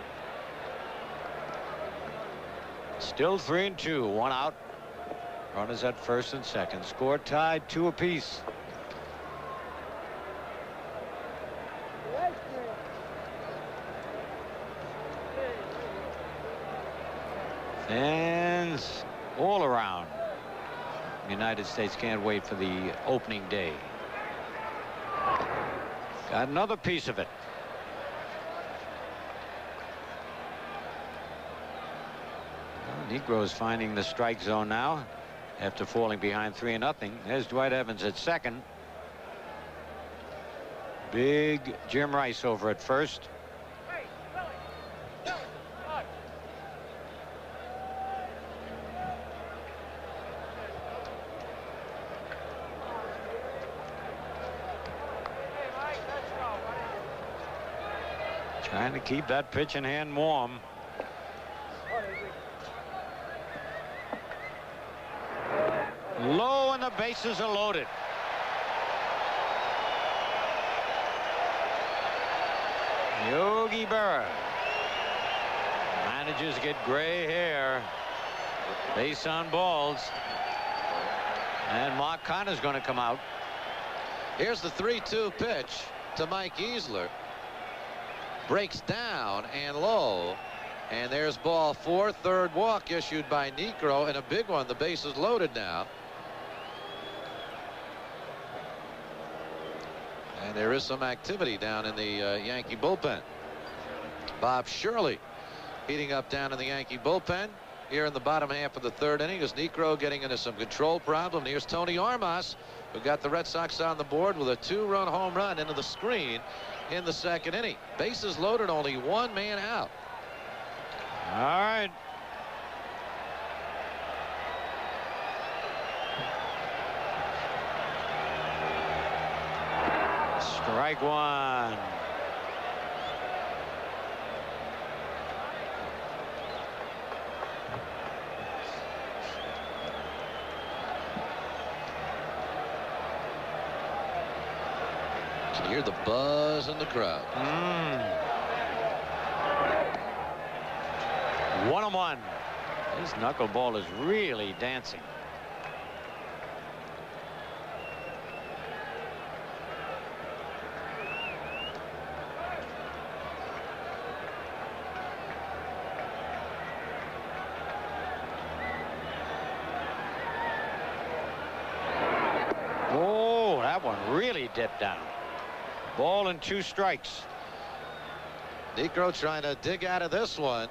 Still 3-2, 1 out. Runners at first and second. Score tied, 2 apiece. Fans all around the United States can't wait for the opening day. Got another piece of it. Niekro's finding the strike zone now after falling behind 3-0. There's Dwight Evans at second. Big Jim Rice over at first. Trying to keep that pitch in hand warm. Low, and the bases are loaded. Yogi Berra manages to get gray hair Base on balls. And Mark Connor's going to come out. Here's the 3-2 pitch to Mike Easler. Breaks down and low. And there's ball 4. Third walk issued by Niekro, and a big one. The base is loaded now. And there is some activity down in the Yankee bullpen. Bob Shirley heating up down in the Yankee bullpen here in the bottom half of the 3rd inning as Niekro getting into some control problem. Here's Tony Armas, who got the Red Sox on the board with a 2-run home run into the screen in the 2nd inning. Bases loaded, only 1 man out. All right. Strike 1. Can hear the buzz in the crowd. 1-1. This knuckleball is really dancing. Oh, that one really dipped down. Ball and 2 strikes. Niekro trying to dig out of this one.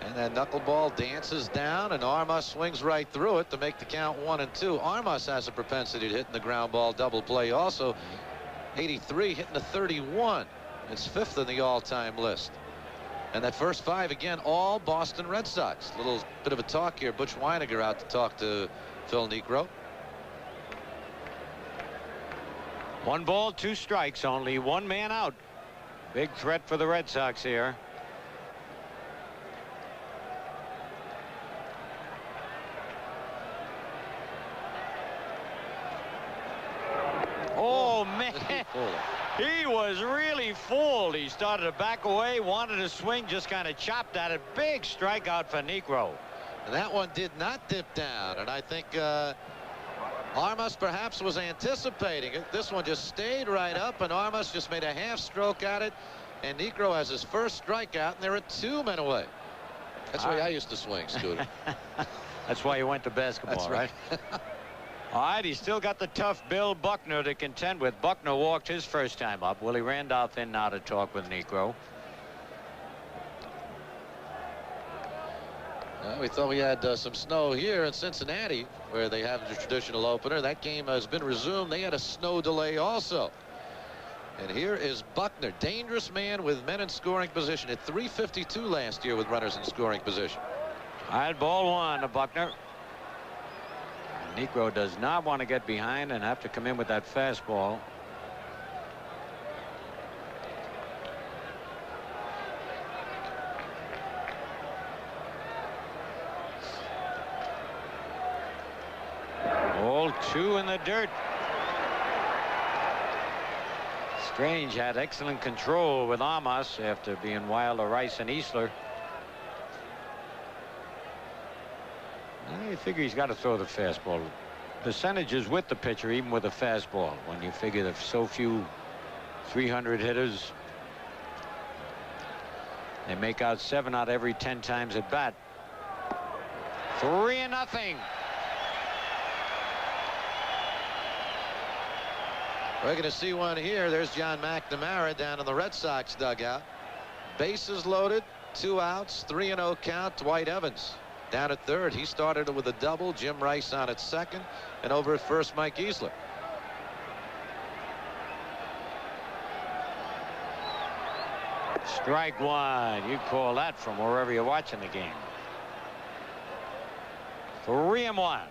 And that knuckleball dances down, and Armas swings right through it to make the count 1-2. Armas has a propensity to hitting the ground ball double play also. 83, hitting the 31. It's 5th in the all-time list. And that first 5 again, all Boston Red Sox. Little bit of a talk here. Butch Weiniger out to talk to Phil Niekro. 1 ball, 2 strikes, only 1 man out. Big threat for the Red Sox here. Oh, man. He was really fooled. He started to back away, wanted to swing, just kind of chopped at it. Big strikeout for Niekro. And that one did not dip down. And I think Armas perhaps was anticipating it. This one just stayed right up, and Armas just made a half stroke at it. And Niekro has his first strikeout, and there are 2 men away. That's the way I used to swing, Scooter. That's why you went to basketball. That's right. All right, he's still got the tough Bill Buckner to contend with. Buckner walked his first time up. Willie Randolph in now to talk with Niekro. We thought we had some snow here in Cincinnati, where they have the traditional opener. That game has been resumed. They had a snow delay also. And here is Buckner, dangerous man with men in scoring position. At 352 last year with runners in scoring position. All right, ball 1 to Buckner. Niekro does not want to get behind and have to come in with that fastball. Ball 2 in the dirt. Strange had excellent control with Armas after being wild to Rice and Easler. I figure he's got to throw the fastball. Percentages with the pitcher, even with a fastball. When you figure there's so few 300 hitters, they make out 7 out of every 10 times at bat. 3-0. We're going to see one here. There's John McNamara down in the Red Sox dugout. Bases loaded, 2 outs, 3-0 count. Dwight Evans down at 3rd. He started with a double. Jim Rice on at 2nd, and over at 1st, Mike Easler. Strike 1. You call that from wherever you're watching the game. 3-1.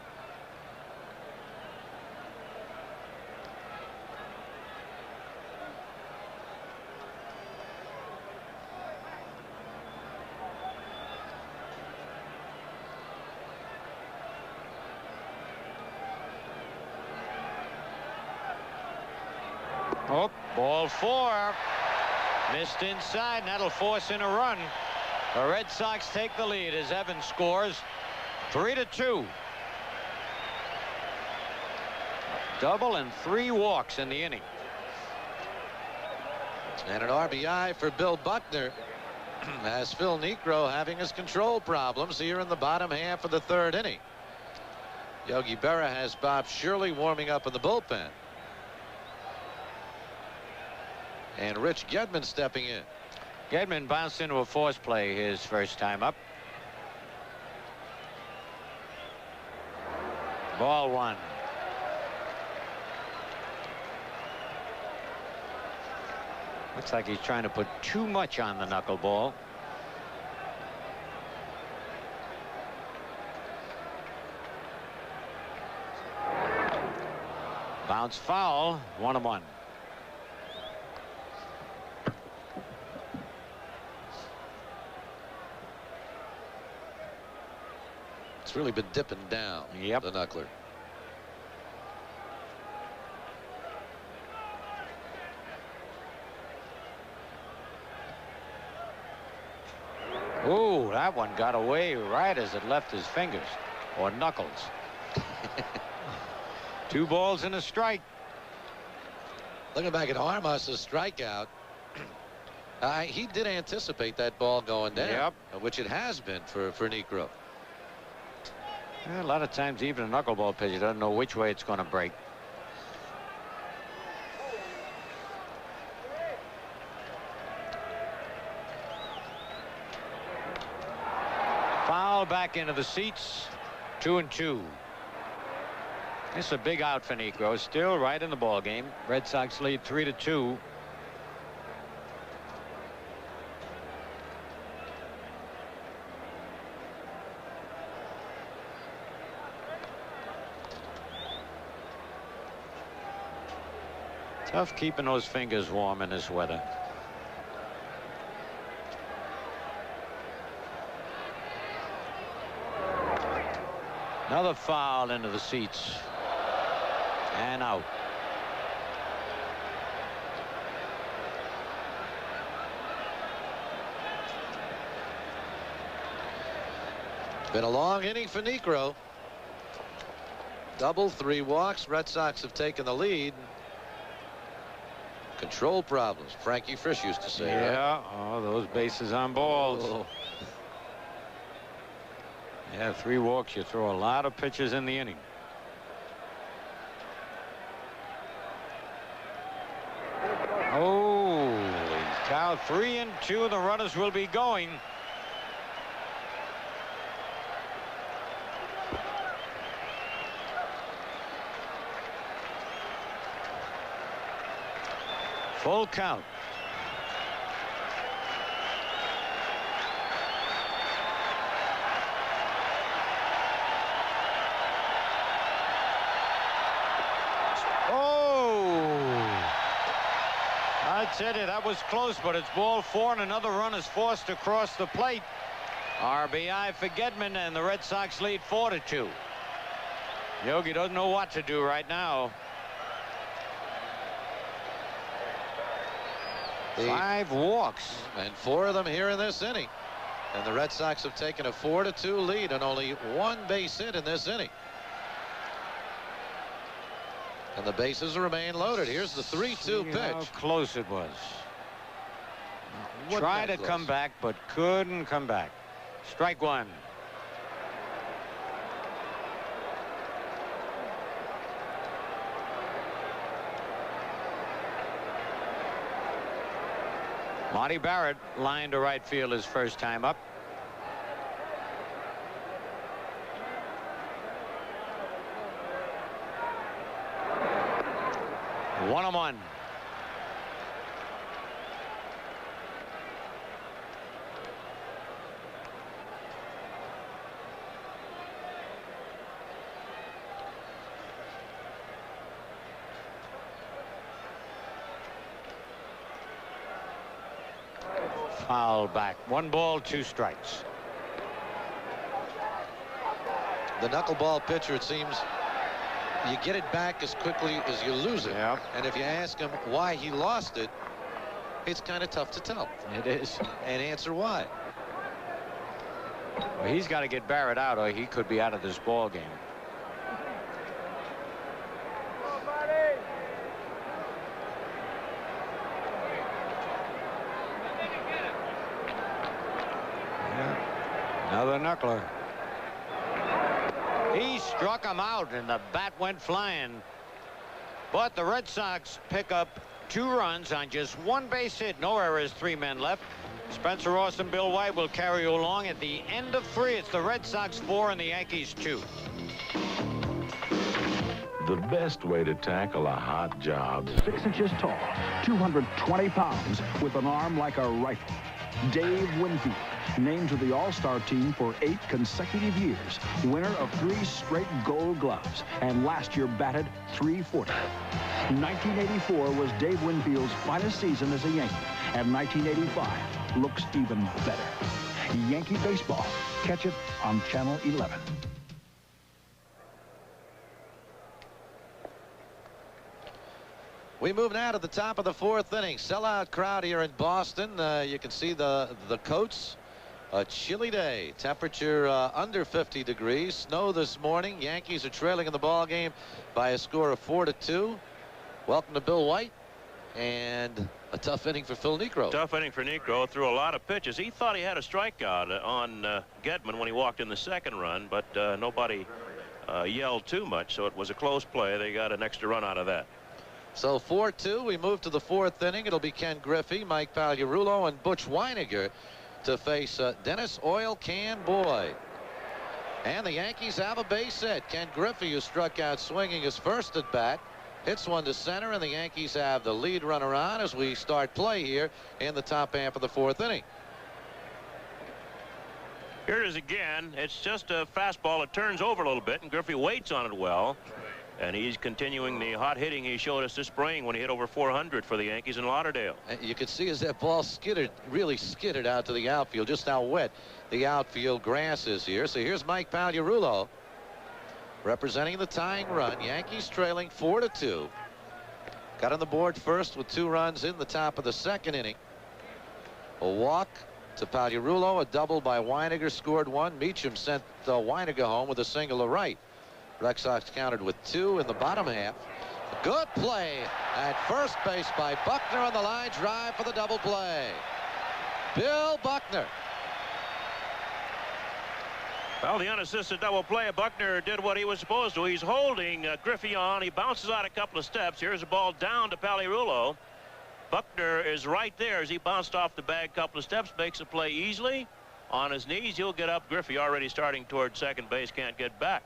Oh, ball 4. Missed inside, and that'll force in a run. The Red Sox take the lead as Evans scores 3-2. Double and 3 walks in the inning. And an RBI for Bill Buckner, as Phil Niekro having his control problems here in the bottom half of the 3rd inning. Yogi Berra has Bob Shirley warming up in the bullpen. And Rich Gedman stepping in. Gedman bounced into a force play his first time up. Ball 1. Looks like he's trying to put too much on the knuckleball. Bounce foul, 1-1. It's really been dipping down. Yep. The knuckler. Ooh, that one got away right as it left his fingers, or knuckles. 2 balls and a strike. Looking back at Armas' strikeout, he did anticipate that ball going down, which it has been for Niekro. A lot of times, even a knuckleball pitcher doesn't know which way it's going to break. Foul back into the seats. 2-2. It's a big out for Niekro. Still right in the ball game. Red Sox lead 3-2. Tough keeping those fingers warm in this weather. Another foul into the seats. And out. Been a long inning for Niekro. Double, 3 walks. Red Sox have taken the lead. Control problems, Frankie Frisch used to say. Yeah, right? oh, those bases on balls. Oh. Yeah, 3 walks. You throw a lot of pitches in the inning. Oh, count 3-2. The runners will be going. Full count. I tell you, that was close, but it's ball 4 and another run is forced across the plate. RBI for Gedman, and the Red Sox lead 4-2. Yogi doesn't know what to do right now. 5 walks. And 4 of them here in this inning. And the Red Sox have taken a 4-2 lead and only 1 base hit in this inning. And the bases remain loaded. Here's the 3-2 pitch. How close it was. Tried to come back, but couldn't come back. Strike 1. Marty Barrett lined to right field his first time up. One on one. Foul back. 1 ball, 2 strikes. The knuckleball pitcher, it seems, you get it back as quickly as you lose it. Yep. And if you ask him why he lost it, it's kind of tough to tell. It is. And answer why. Well, he's got to get Barrett out or he could be out of this ball game. Another knuckler. He struck him out and the bat went flying. But the Red Sox pick up 2 runs on just 1 base hit. No errors, 3 men left. Spencer Ross and Bill White will carry you along at the end of 3. It's the Red Sox 4 and the Yankees 2. The best way to tackle a hot job. 6 inches tall, 220 pounds, with an arm like a rifle. Dave Winfield, named to the All-Star team for 8 consecutive years, winner of 3 straight Gold Gloves, and last year batted .340. 1984 was Dave Winfield's finest season as a Yankee, and 1985 looks even better. Yankee baseball. Catch it on Channel 11. We move now to the top of the 4th inning. Sellout crowd here in Boston. You can see the coats. A chilly day. Temperature under 50 degrees. Snow this morning. Yankees are trailing in the ball game by a score of 4-2. Welcome to Bill White. And a tough inning for Phil Niekro. Tough inning for Niekro. Threw a lot of pitches. He thought he had a strikeout on Gedman when he walked in the 2nd run, but nobody yelled too much, so it was a close play. They got an extra run out of that. So 4-2. We move to the 4th inning. It'll be Ken Griffey, Mike Pagliarulo, and Butch Weiniger to face Dennis Oil Can Boyd. And the Yankees have a base hit. Ken Griffey, who struck out swinging his first at bat, hits one to center, and the Yankees have the lead runner on as we start play here in the top half of the 4th inning. Here it is again. It's just a fastball. It turns over a little bit, and Griffey waits on it well. And he's continuing the hot hitting he showed us this spring when he hit over 400 for the Yankees in Lauderdale. You can see as that ball really skidded out to the outfield, just how wet the outfield grass is here. So here's Mike Pagliarulo representing the tying run. Yankees trailing 4-2. Got on the board first with 2 runs in the top of the 2nd inning. A walk to Pagliarulo, a double by Weiniger scored 1. Meacham sent Weiniger home with a single to right. Red Sox countered with 2 in the bottom half. Good play at first base by Buckner on the line drive for the double play. Bill Buckner. Well, the unassisted double play. Buckner did what he was supposed to. He's holding Griffey on. He bounces out a couple of steps. Here's a ball down to Pagliarulo. Buckner is right there as he bounced off the bag a couple of steps. Makes the play easily. On his knees, he'll get up. Griffey already starting toward second base. Can't get back.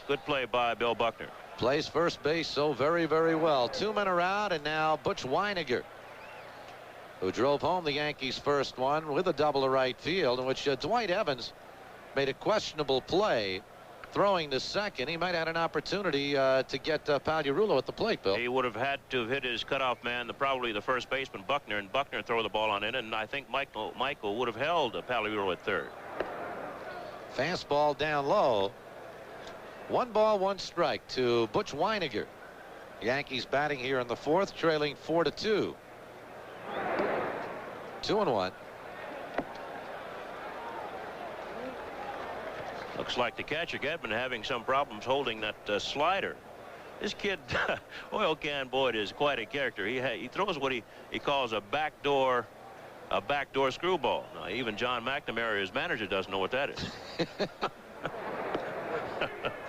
Good play by Bill Buckner. Plays first base so very, very well. 2 men are out, and now Butch Weiniger, who drove home the Yankees' first one with a double to right field, in which Dwight Evans made a questionable play throwing to second. He might have had an opportunity to get Pagliarulo at the plate, Bill. He would have had to have hit his cutoff man, probably the first baseman, Buckner, and Buckner throw the ball on in, and I think Michael would have held Pagliarulo at third. Fastball down low. 1 ball, 1 strike to Butch Weiniger. Yankees batting here in the 4th, trailing 4-2. 2-1. Looks like the catcher Gedman having some problems holding that slider. This kid, Oil Can Boyd, is quite a character. He throws what he calls a backdoor screwball. Now, even John McNamara, his manager, doesn't know what that is.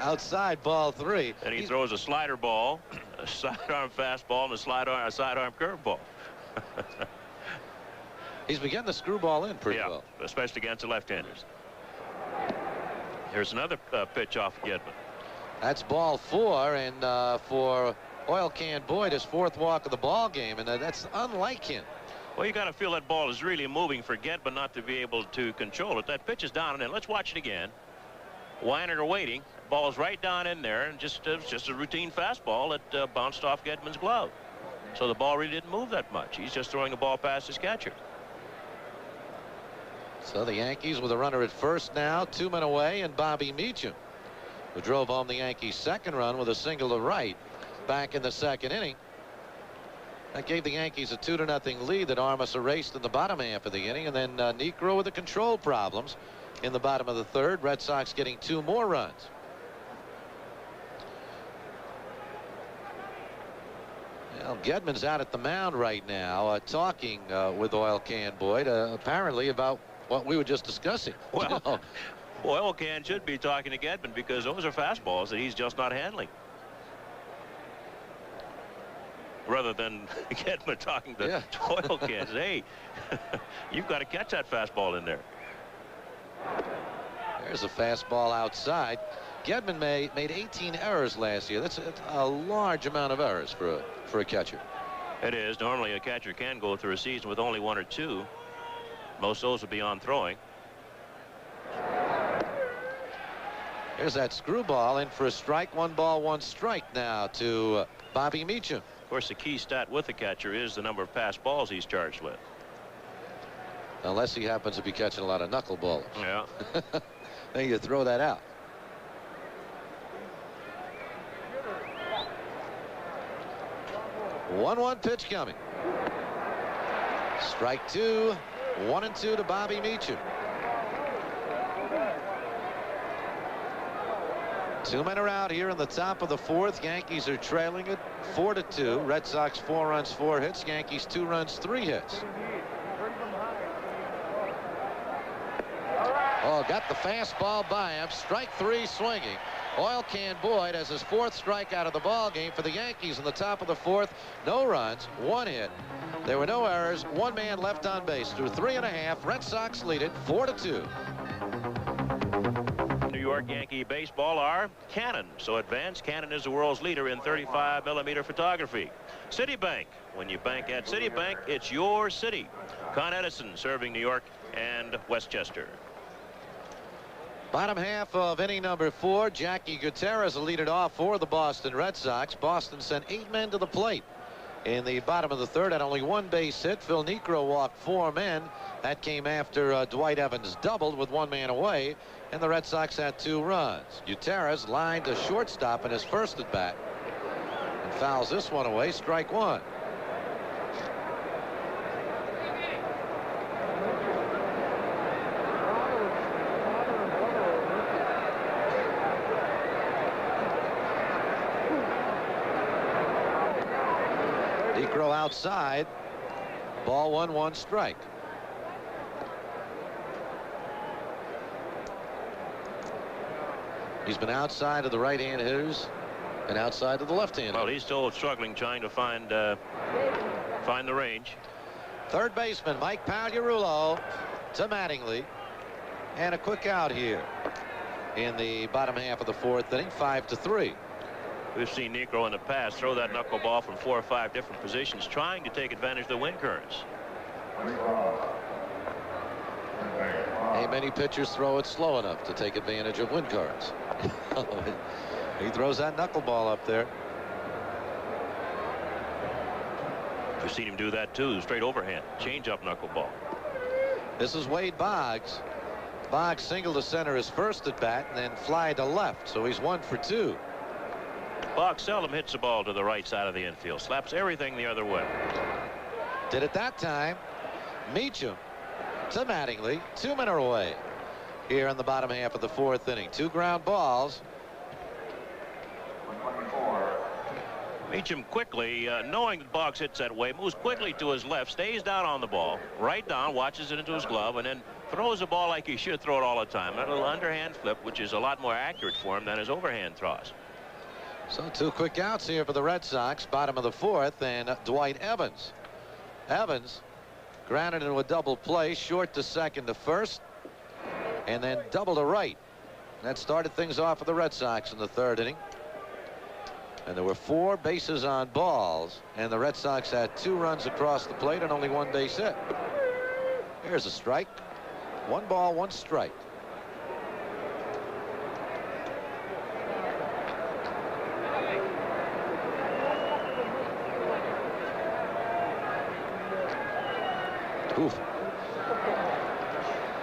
Outside ball 3. And he throws a slider ball, a sidearm fastball, and a sidearm curveball. He's begun the screwball in pretty well. Especially against the left-handers. Here's another pitch off Gedman. That's ball 4, and for Oil Can Boyd, his 4th walk of the ball game, and that's unlike him. Well, you got to feel that ball is really moving for Gedman not to be able to control it. That pitch is down and in. Let's watch it again. Weiniger waiting. Ball's right down in there, and just a routine fastball that bounced off Gedman's glove. So the ball really didn't move that much. He's just throwing the ball past his catcher. So the Yankees with a runner at first now, 2 men away, and Bobby Meacham, who drove home the Yankees' 2nd run with a single to right back in the 2nd inning. That gave the Yankees a 2-0 lead that Armas erased in the bottom half of the inning, and then Niekro with the control problems in the bottom of the third. Red Sox getting 2 more runs. Well, Gedman's out at the mound right now, talking with Oil Can Boyd, apparently about what we were just discussing. Well, Oil Can should be talking to Gedman because those are fastballs that he's just not handling. Rather than Gedman talking to Oil Can. Hey, you've got to catch that fastball in there. There's a fastball outside. Gedman made 18 errors last year. That's a large amount of errors for a catcher. It is. Normally a catcher can go through a season with only 1 or 2. Most of those would be on throwing. There's that screwball in for a strike. 1 ball, 1 strike now to Bobby Meacham. Of course, the key stat with the catcher is the number of pass balls he's charged with. Unless he happens to be catching a lot of knuckleballs. Yeah. Then you throw that out. One pitch coming. Strike 2. 1-2 to Bobby Meacham. 2 men are out here in the top of the 4th. Yankees are trailing it 4-2. Red Sox 4 runs, 4 hits. Yankees 2 runs, 3 hits. Oh, got the fastball by him. Strike 3 swinging. Oil Can Boyd has his 4th strikeout of the ball game for the Yankees in the top of the 4th. No runs, 1 hit. There were no errors. 1 man left on base through 3 1/2. Red Sox lead it 4-2. New York Yankee baseball are Canon. So advanced. Canon is the world's leader in 35mm photography. Citibank. When you bank at Citibank, it's your city. Con Edison serving New York and Westchester. Bottom half of inning number 4. Jackie Gutierrez will lead it off for the Boston Red Sox. Boston sent 8 men to the plate in the bottom of the 3rd. Had only 1 base hit. Phil Niekro walked 4 men. That came after Dwight Evans doubled with 1 man away, and the Red Sox had 2 runs. Gutierrez lined a shortstop in his first at bat and fouls this one away. Strike 1. Niekro outside. Ball 1-1 strike. He's been outside of the right-hand hitters and outside of the left-hand. Well, he's still struggling, trying to find the range. 3rd baseman Mike Pagliarulo to Mattingly, and a quick out here in the bottom half of the 4th inning. 5-3. We've seen Niekro in the past throw that knuckleball from 4 or 5 different positions, trying to take advantage of the wind currents. Hey, many pitchers throw it slow enough to take advantage of wind currents. He throws that knuckleball up there. We've seen him do that too. Straight overhand change up knuckleball. This is Wade Boggs. Boggs singled to center his first at bat and then fly to left, so he's 1 for 2. Boggs seldom hits the ball to the right side of the infield. Slaps everything the other way. Did it that time. Meacham to Mattingly. 2 men are away here in the bottom half of the 4th inning. 2 ground balls. Meacham quickly, knowing that Boggs hits that way, moves quickly to his left, stays down on the ball, right down, watches it into his glove, and then throws the ball like he should throw it all the time. That little underhand flip, which is a lot more accurate for him than his overhand throws. So 2 quick outs here for the Red Sox. Bottom of the 4th, and Dwight Evans. Evans grounded into a double play, short to second to first, and then double to right. That started things off for the Red Sox in the 3rd inning. And there were 4 bases on balls, and the Red Sox had 2 runs across the plate and only 1 base hit. Here's a strike. 1 ball, 1 strike. Oof.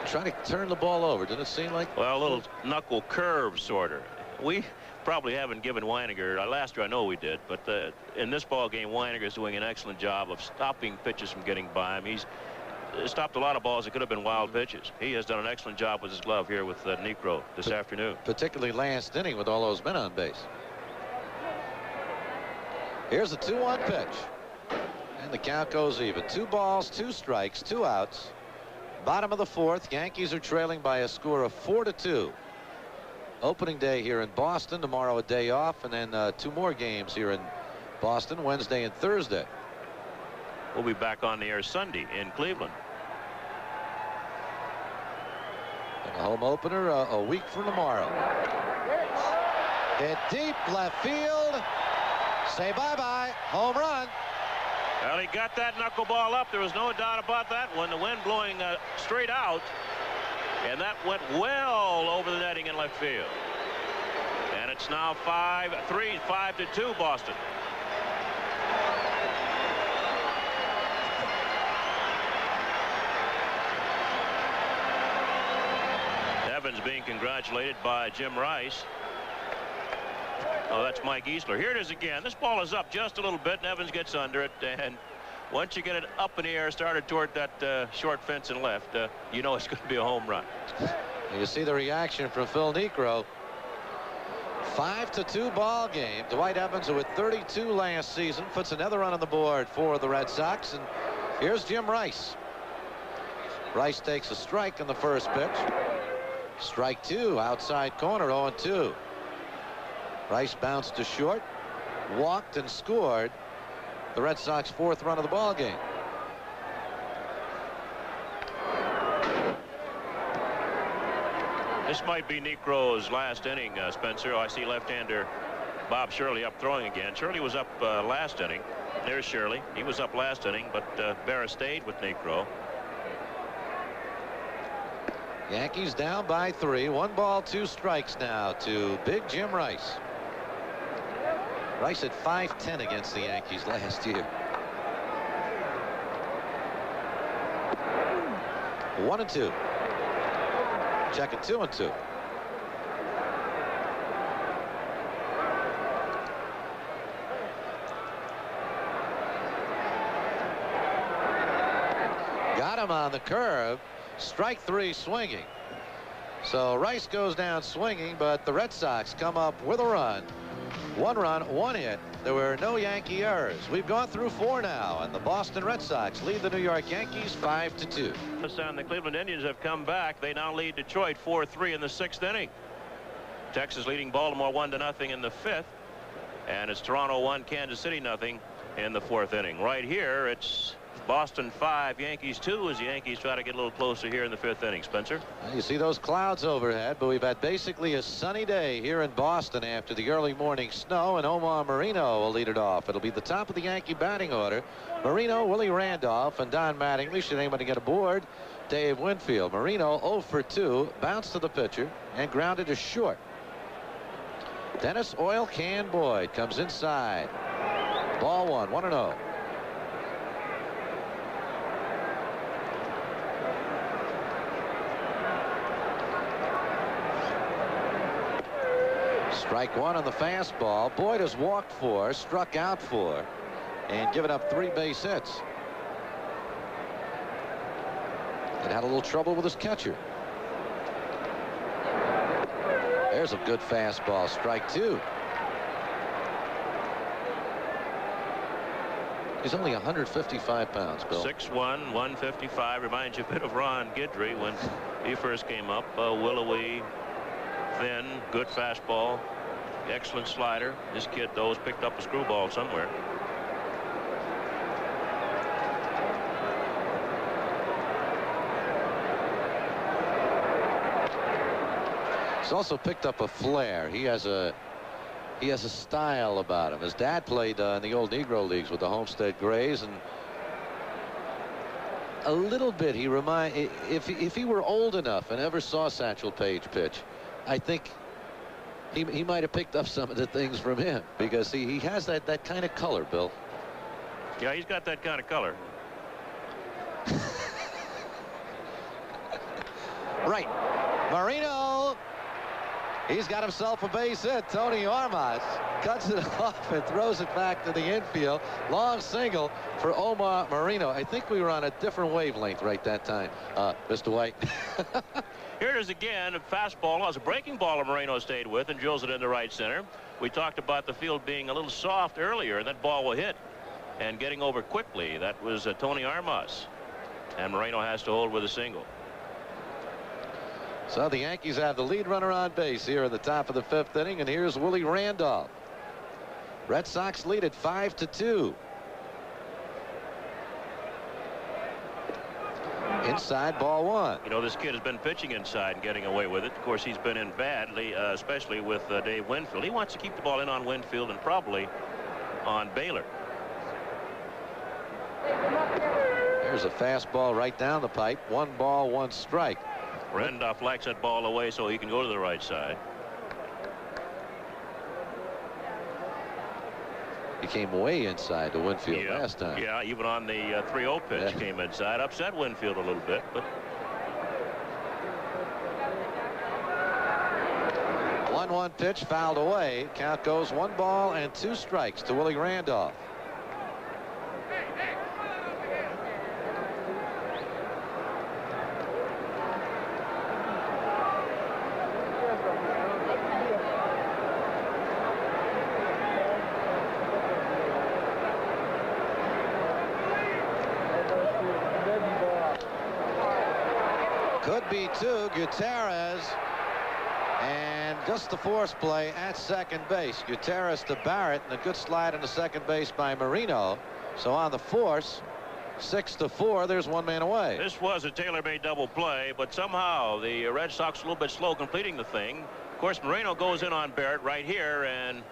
Trying to turn the ball over. Didn't it seem like? Well, a little knuckle curve sorter. We probably haven't given Weininger, last year I know we did, but in this ball game Weininger is doing an excellent job of stopping pitches from getting by him. stopped a lot of balls that could have been wild pitches. He has done an excellent job with his glove here with Niekro this afternoon. Particularly last inning with all those men on base. Here's a 2-1 pitch. And the count goes even. 2 balls, 2 strikes, 2 outs. Bottom of the 4th. Yankees are trailing by a score of 4-2. Opening day here in Boston. Tomorrow a day off. And then 2 more games here in Boston, Wednesday and Thursday. We'll be back on the air Sunday in Cleveland. And the home opener a week from tomorrow. Hit deep left field. Say bye-bye. Home run. Well, he got that knuckleball up. There was no doubt about that one. The wind blowing straight out. And that went well over the netting in left field. And it's now 5-2 Boston. Evans being congratulated by Jim Rice. Oh, that's Mike Easler. Here it is again. This ball is up just a little bit, and Evans gets under it. And once you get it up in the air, started toward that short fence and left, you know it's going to be a home run. You see the reaction from Phil Niekro. 5-2 ball game. Dwight Evans, who had 32 last season, puts another run on the board for the Red Sox. And here's Jim Rice. Rice takes a strike on the first pitch. Strike 2, outside corner, 0-2. Rice bounced to short, walked and scored the Red Sox 4th run of the ball game. This might be Niekro's last inning, Spencer. Oh, I see left-hander Bob Shirley up throwing again. Shirley was up last inning. There's Shirley. He was up last inning, but Berra stayed with Niekro. Yankees down by 3. 1 ball, 2 strikes now to big Jim Rice. Rice at .510 against the Yankees last year. 1-2. Check it 2-2. Got him on the curve. Strike 3 swinging. So Rice goes down swinging, but the Red Sox come up with a run. 1 run, 1 hit. There were no Yankee errors. We've gone through 4 now, and the Boston Red Sox lead the New York Yankees 5-2. And the Cleveland Indians have come back. They now lead Detroit 4-3 in the 6th inning. Texas leading Baltimore 1-0 in the 5th. And it's Toronto 1, Kansas City 0 in the 4th inning. Right here, it's Boston 5, Yankees 2, as the Yankees try to get a little closer here in the 5th inning. Spencer? You see those clouds overhead, but we've had basically a sunny day here in Boston after the early morning snow, and Omar Marino will lead it off. It'll be the top of the Yankee batting order. Marino, Willie Randolph, and Don Mattingly. Should anybody get aboard? Dave Winfield. Marino 0 for 2, bounced to the pitcher and grounded to short. Dennis Oil Can Boyd comes inside. Ball 1, 1-0. Strike 1 on the fastball. Boyd has walked 4, struck out 4, and given up 3 base hits. And had a little trouble with his catcher. There's a good fastball. Strike 2. He's only 155 pounds, Bill. 6'1", 155. Reminds you a bit of Ron Guidry when he first came up. Willowy, thin, good fastball, excellent slider. This kid, though, has picked up a screwball somewhere. He's also picked up a flair. He has a style about him. His dad played in the old Negro leagues with the Homestead Grays, and a little bit he if he were old enough and ever saw Satchel Paige pitch, I think he might have picked up some of the things from him, because he has that kind of color, Bill. Yeah, he's got that kind of color. Right. Marino. He's got himself a base hit. Tony Armas cuts it off and throws it back to the infield. Long single for Omar Moreno. I think we were on a different wavelength right that time, Mr. White. Here it is again. A fastball. It was a breaking ball that Moreno stayed with and drills it into right center. We talked about the field being a little soft earlier, and that ball will hit and getting over quickly. That was Tony Armas, and Moreno has to hold with a single. So the Yankees have the lead runner on base here in the top of the 5th inning, and here's Willie Randolph. Red Sox lead it 5-2. Inside, ball 1. You know, this kid has been pitching inside and getting away with it. Of course, he's been in badly, especially with Dave Winfield. He wants to keep the ball in on Winfield and probably on Baylor. There's a fastball right down the pipe. 1 ball, 1 strike. Randolph likes that ball away so he can go to the right side. He came way inside to Winfield last time. Yeah, even on the 3-0 pitch came inside. Upset Winfield a little bit, but 1-1 pitch fouled away. Count goes 1 ball and 2 strikes to Willie Randolph. Could be 2. Gutierrez, and just the force play at second base. Gutierrez to Barrett, and a good slide into second base by Marino. So on the force, 6-4. There's 1 man away. This was a tailor-made double play, but somehow the Red Sox a little bit slow completing the thing. Of course, Moreno goes in on Barrett right here, and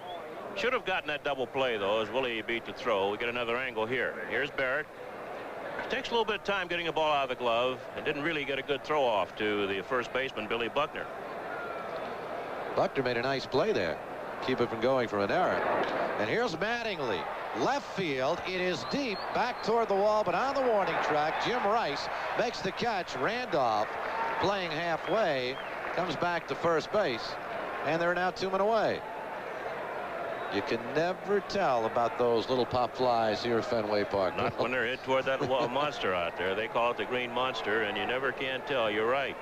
should have gotten that double play though, as Willie beat the throw. We get another angle here. Here's Barrett. Takes a little bit of time getting a ball out of the glove and didn't really get a good throw off to the first baseman, Billy Buckner. Buckner made a nice play there. Keep it from going for an error. And here's Mattingly. Left field. It is deep back toward the wall, but on the warning track, Jim Rice makes the catch. Randolph playing halfway comes back to first base, and they're now 2 men away. You can never tell about those little pop flies here at Fenway Park. Not when they're hit toward that monster out there. They call it the green monster, and you never can tell. You're right.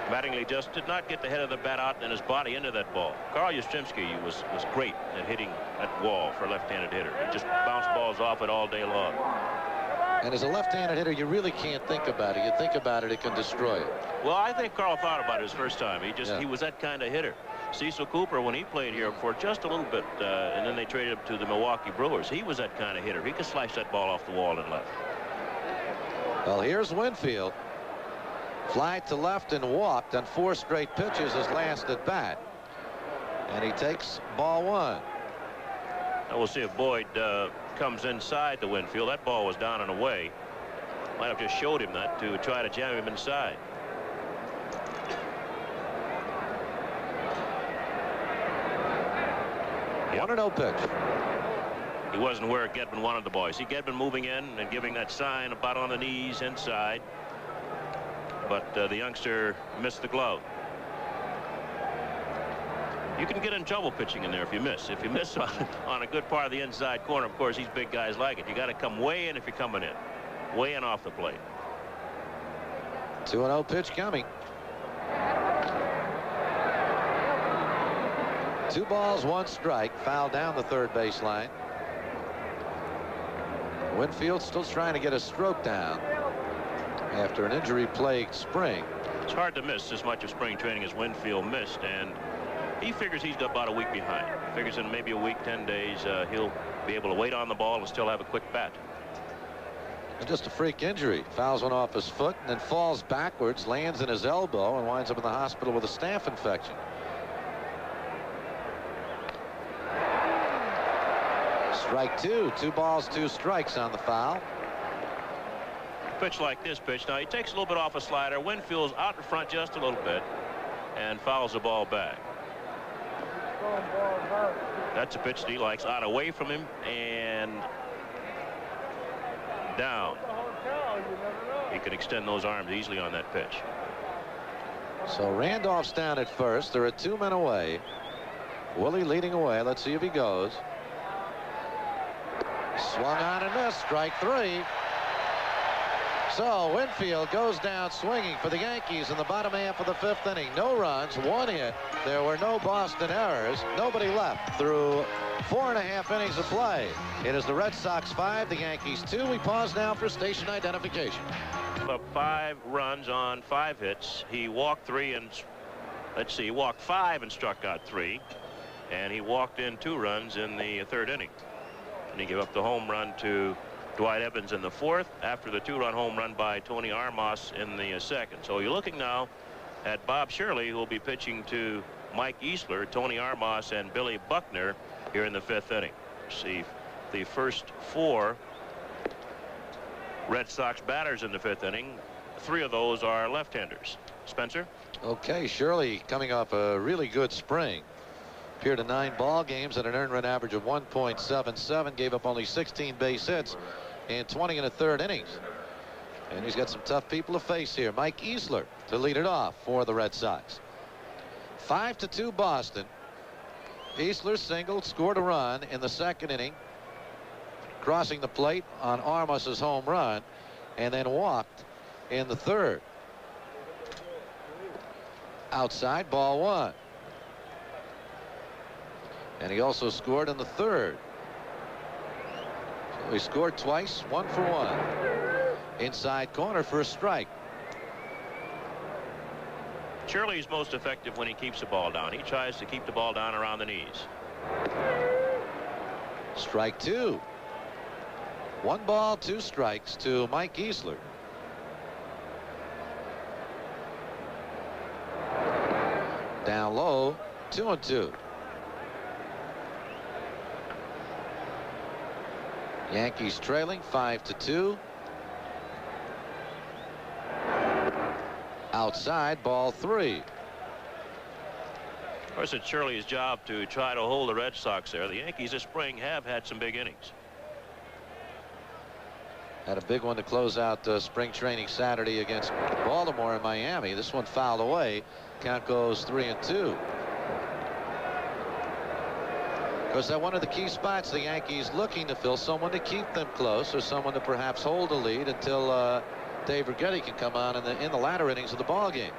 Mattingly just did not get the head of the bat out and his body into that ball. Carl Yastrzemski was great at hitting that wall for a left-handed hitter. He just bounced balls off it all day long. And as a left-handed hitter, you really can't think about it. You think about it, it can destroy it. Well, I think Carl thought about it his first time. He was that kind of hitter. Cecil Cooper, when he played here for just a little bit, and then they traded him to the Milwaukee Brewers, he was that kind of hitter. He could slice that ball off the wall and left. Well, here's Winfield. Fly to left and walked on 4 straight pitches his last at bat. And he takes ball 1. Now we'll see if Boyd comes inside the Winfield. That ball was down and away. Might have just showed him that to try to jam him inside. Yep. 1-0 pitch. He wasn't where Gedman wanted the ball. See Gedman moving in and giving that sign about on the knees inside. But the youngster missed the glove. You can get in trouble pitching in there if you miss. If you miss on a good part of the inside corner, of course, these big guys like it. You got to come way in if you're coming in. Way in off the plate. 2-0 pitch coming. 2 balls, 1 strike. Foul down the third baseline. Winfield still trying to get a stroke down after an injury-plagued spring. It's hard to miss as much of spring training as Winfield missed, and he figures he's about a week behind. Figures in maybe a week, 10 days, he'll be able to wait on the ball and still have a quick bat. And just a freak injury. Fouls one off his foot and then falls backwards, lands in his elbow, and winds up in the hospital with a staph infection. Strike 2. 2 balls, 2 strikes on the foul. Pitch like this pitch. Now he takes a little bit off a slider. Winfield's out in front just a little bit and fouls the ball back. That's a pitch that he likes. Out away from him and down. He can extend those arms easily on that pitch. So Randolph's down at first. There are 2 men away. Willie leading away. Let's see if he goes. Swung on and missed. Strike 3. So Winfield goes down swinging for the Yankees in the bottom half of the 5th inning. No runs, 1 hit. There were no Boston errors. Nobody left through 4.5 innings of play. It is the Red Sox 5, the Yankees 2. We pause now for station identification. Up 5 runs on 5 hits. He walked 3 and, let's see, he walked 5 and struck out 3. And he walked in 2 runs in the 3rd inning. And he gave up the home run to Dwight Evans in the 4th after the 2-run home run by Tony Armas in the 2nd. So you're looking now at Bob Shirley, who will be pitching to Mike Easler, Tony Armas, and Billy Buckner here in the 5th inning. See the first 4 Red Sox batters in the 5th inning. 3 of those are left-handers. Spencer? Okay, Shirley coming off a really good spring. Appeared in 9 ball games at an earned run average of 1.77. Gave up only 16 base hits in 20 1/3 innings. And he's got some tough people to face here. Mike Easler to lead it off for the Red Sox. 5-2 Boston. Easler singled, scored a run in the 2nd inning, crossing the plate on Armas's home run, and then walked in the 3rd. Outside, ball 1. And he also scored in the 3rd. So he scored twice, 1 for 1. Inside corner for a strike. Shirley's most effective when he keeps the ball down. He tries to keep the ball down around the knees. Strike 2. 1 ball, 2 strikes to Mike Easler. Down low, 2-2. Yankees trailing 5-2. Outside, ball 3. Of course, it's Shirley's job to try to hold the Red Sox there. The Yankees this spring have had some big innings. Had a big one to close out spring training Saturday against Baltimore and Miami. This one fouled away. Count goes 3-2. Of course, that one of the key spots the Yankees looking to fill, someone to keep them close or someone to perhaps hold a lead until Dave Righetti can come on in the latter innings of the ball game.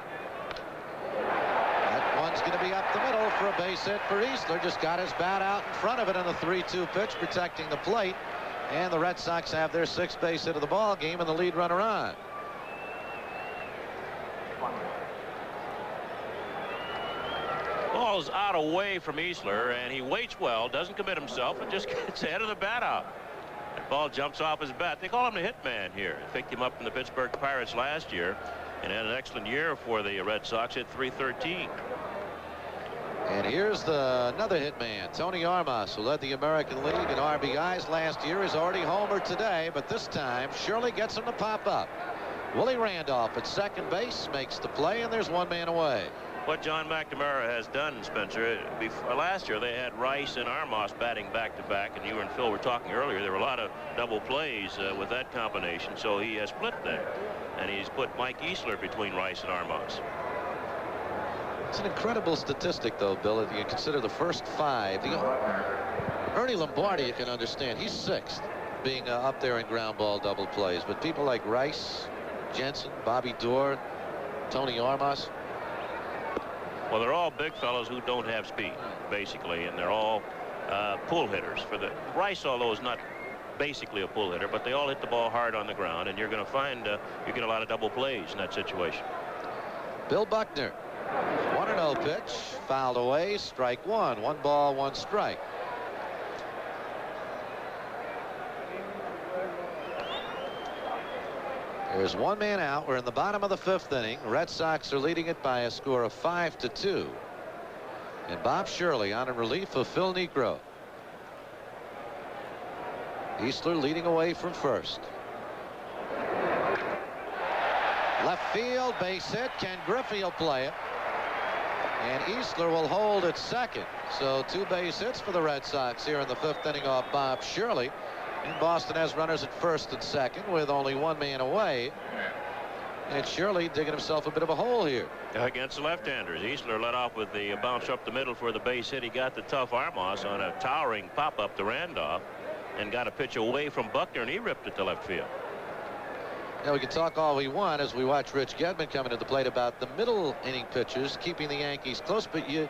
That one's going to be up the middle for a base hit for Easler. Just got his bat out in front of it on the 3-2 pitch, protecting the plate. And the Red Sox have their 6th base hit of the ball game and the lead runner on. Ball's out away from Easler, and he waits well, doesn't commit himself, and just gets ahead of the bat out. That ball jumps off his bat. They call him the hitman here. Picked him up from the Pittsburgh Pirates last year and had an excellent year for the Red Sox at .313. And here's another hitman, Tony Armas, who led the American League in RBIs last year. He's already homered today, but this time Shirley gets him to pop up. Willie Randolph at 2nd base makes the play, and there's 1 man away. What John McNamara has done, Spencer, last year they had Rice and Armas batting back-to-back, and you and Phil were talking earlier, there were a lot of double plays with that combination, so he has split there, and he's put Mike Easler between Rice and Armas. It's an incredible statistic, though, Bill, if you consider the first 5. Ernie Lombardi, you can understand, he's 6th, being up there in ground ball double plays, but people like Rice, Jensen, Bobby Doerr, Tony Armas. Well, they're all big fellows who don't have speed, basically, and they're all pull hitters. For the Rice, although is not basically a pull hitter, but they all hit the ball hard on the ground, and you're going to find you get a lot of double plays in that situation. Bill Buckner, 1-0 pitch, fouled away, strike 1. 1 ball, 1 strike. There's 1 man out. We're in the bottom of the 5th inning. Red Sox are leading it by a score of 5-2. And Bob Shirley on in relief of Phil Niekro. Easler leading away from first. Left field, base hit. Ken Griffey will play it. And Easler will hold at 2nd. So 2 base hits for the Red Sox here in the 5th inning off Bob Shirley. And Boston has runners at 1st and 2nd with only 1 man away. And Shirley digging himself a bit of a hole here. Against the left-handers. Easler led off with the bounce up the middle for the base hit. He got the tough Armas on a towering pop-up to Randolph and got a pitch away from Buckner, and he ripped it to left field. Now we can talk all we want as we watch Rich Gedman coming to the plate about the middle inning pitchers keeping the Yankees close, but you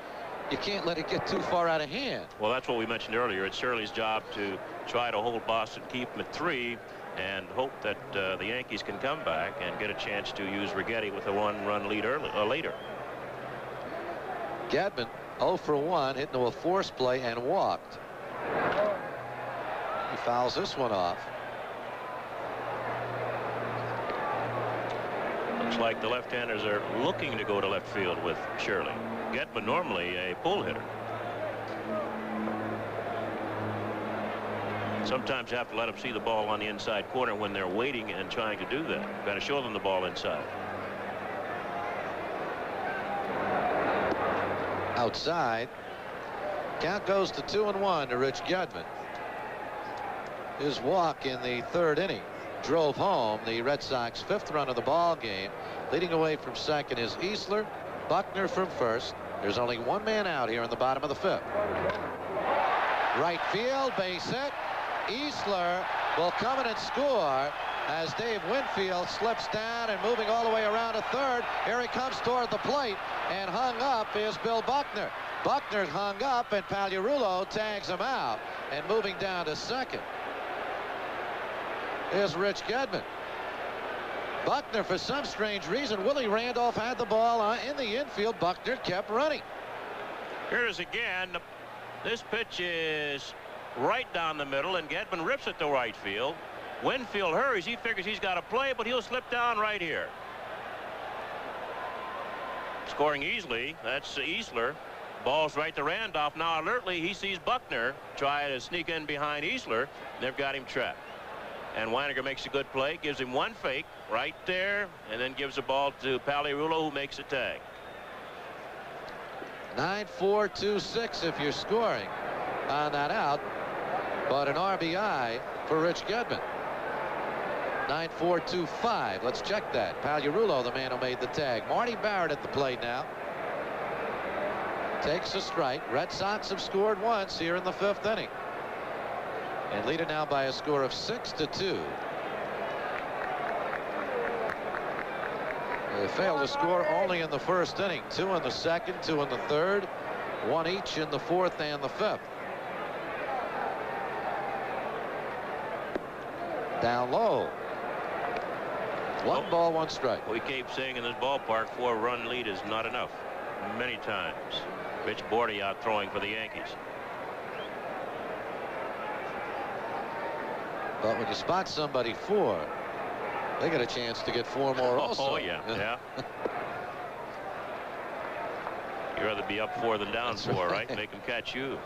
can't let it get too far out of hand. Well, that's what we mentioned earlier. It's Shirley's job to try to hold Boston, keep them at 3, and hope that the Yankees can come back and get a chance to use Righetti with a 1-run lead later. Gedman 0 for 1, hit into a force play and walked. He fouls this one off. Looks like the left-handers are looking to go to left field with Shirley. Gedman normally a pull hitter. Sometimes you have to let them see the ball on the inside corner when they're waiting and trying to do that. You've got to show them the ball inside. Outside. Count goes to 2-1 to Rich Gedman. His walk in the 3rd inning drove home the Red Sox 5th run of the ball game. Leading away from second is Easler. Buckner from first. There's only one man out here in the bottom of the 5th. Right field, base hit. Easler will come in and score as Dave Winfield slips down and moving all the way around to third. Here he comes toward the plate, and hung up is Bill Buckner. Buckner hung up, and Pagliarulo tags him out, and moving down to second is Rich Gedman. Buckner, for some strange reason, Willie Randolph had the ball in the infield. Buckner kept running. Here it is again. This pitch is right down the middle, and Gedman rips it to right field. Winfield hurries. He figures he's got to play, but he'll slip down right here. Scoring easily. That's Easler. Ball's right to Randolph. Now alertly he sees Buckner try to sneak in behind Easler. They've got him trapped. And Weiniger makes a good play, gives him one fake right there, and then gives the ball to Pagliarulo, who makes a tag. 9-4-2-6 if you're scoring on that out, but an RBI for Rich Gedman. 9-4-2-5. Let's check that. Pagliarulo, the man who made the tag. Marty Barrett at the plate now. Takes a strike. Red Sox have scored once here in the 5th inning, and lead it now by a score of 6-2. They failed to score only in the 1st inning. 2 in the 2nd, 2 in the 3rd, 1 each in the 4th and the 5th. Down low. 1 ball, 1 strike. We keep saying in this ballpark 4-run lead is not enough. Many times. Rich Bordy out throwing for the Yankees. But when you spot somebody 4, they get a chance to get 4 more also. Oh, yeah. Yeah. You'd rather be up 4 than down 4, right? Make them catch you.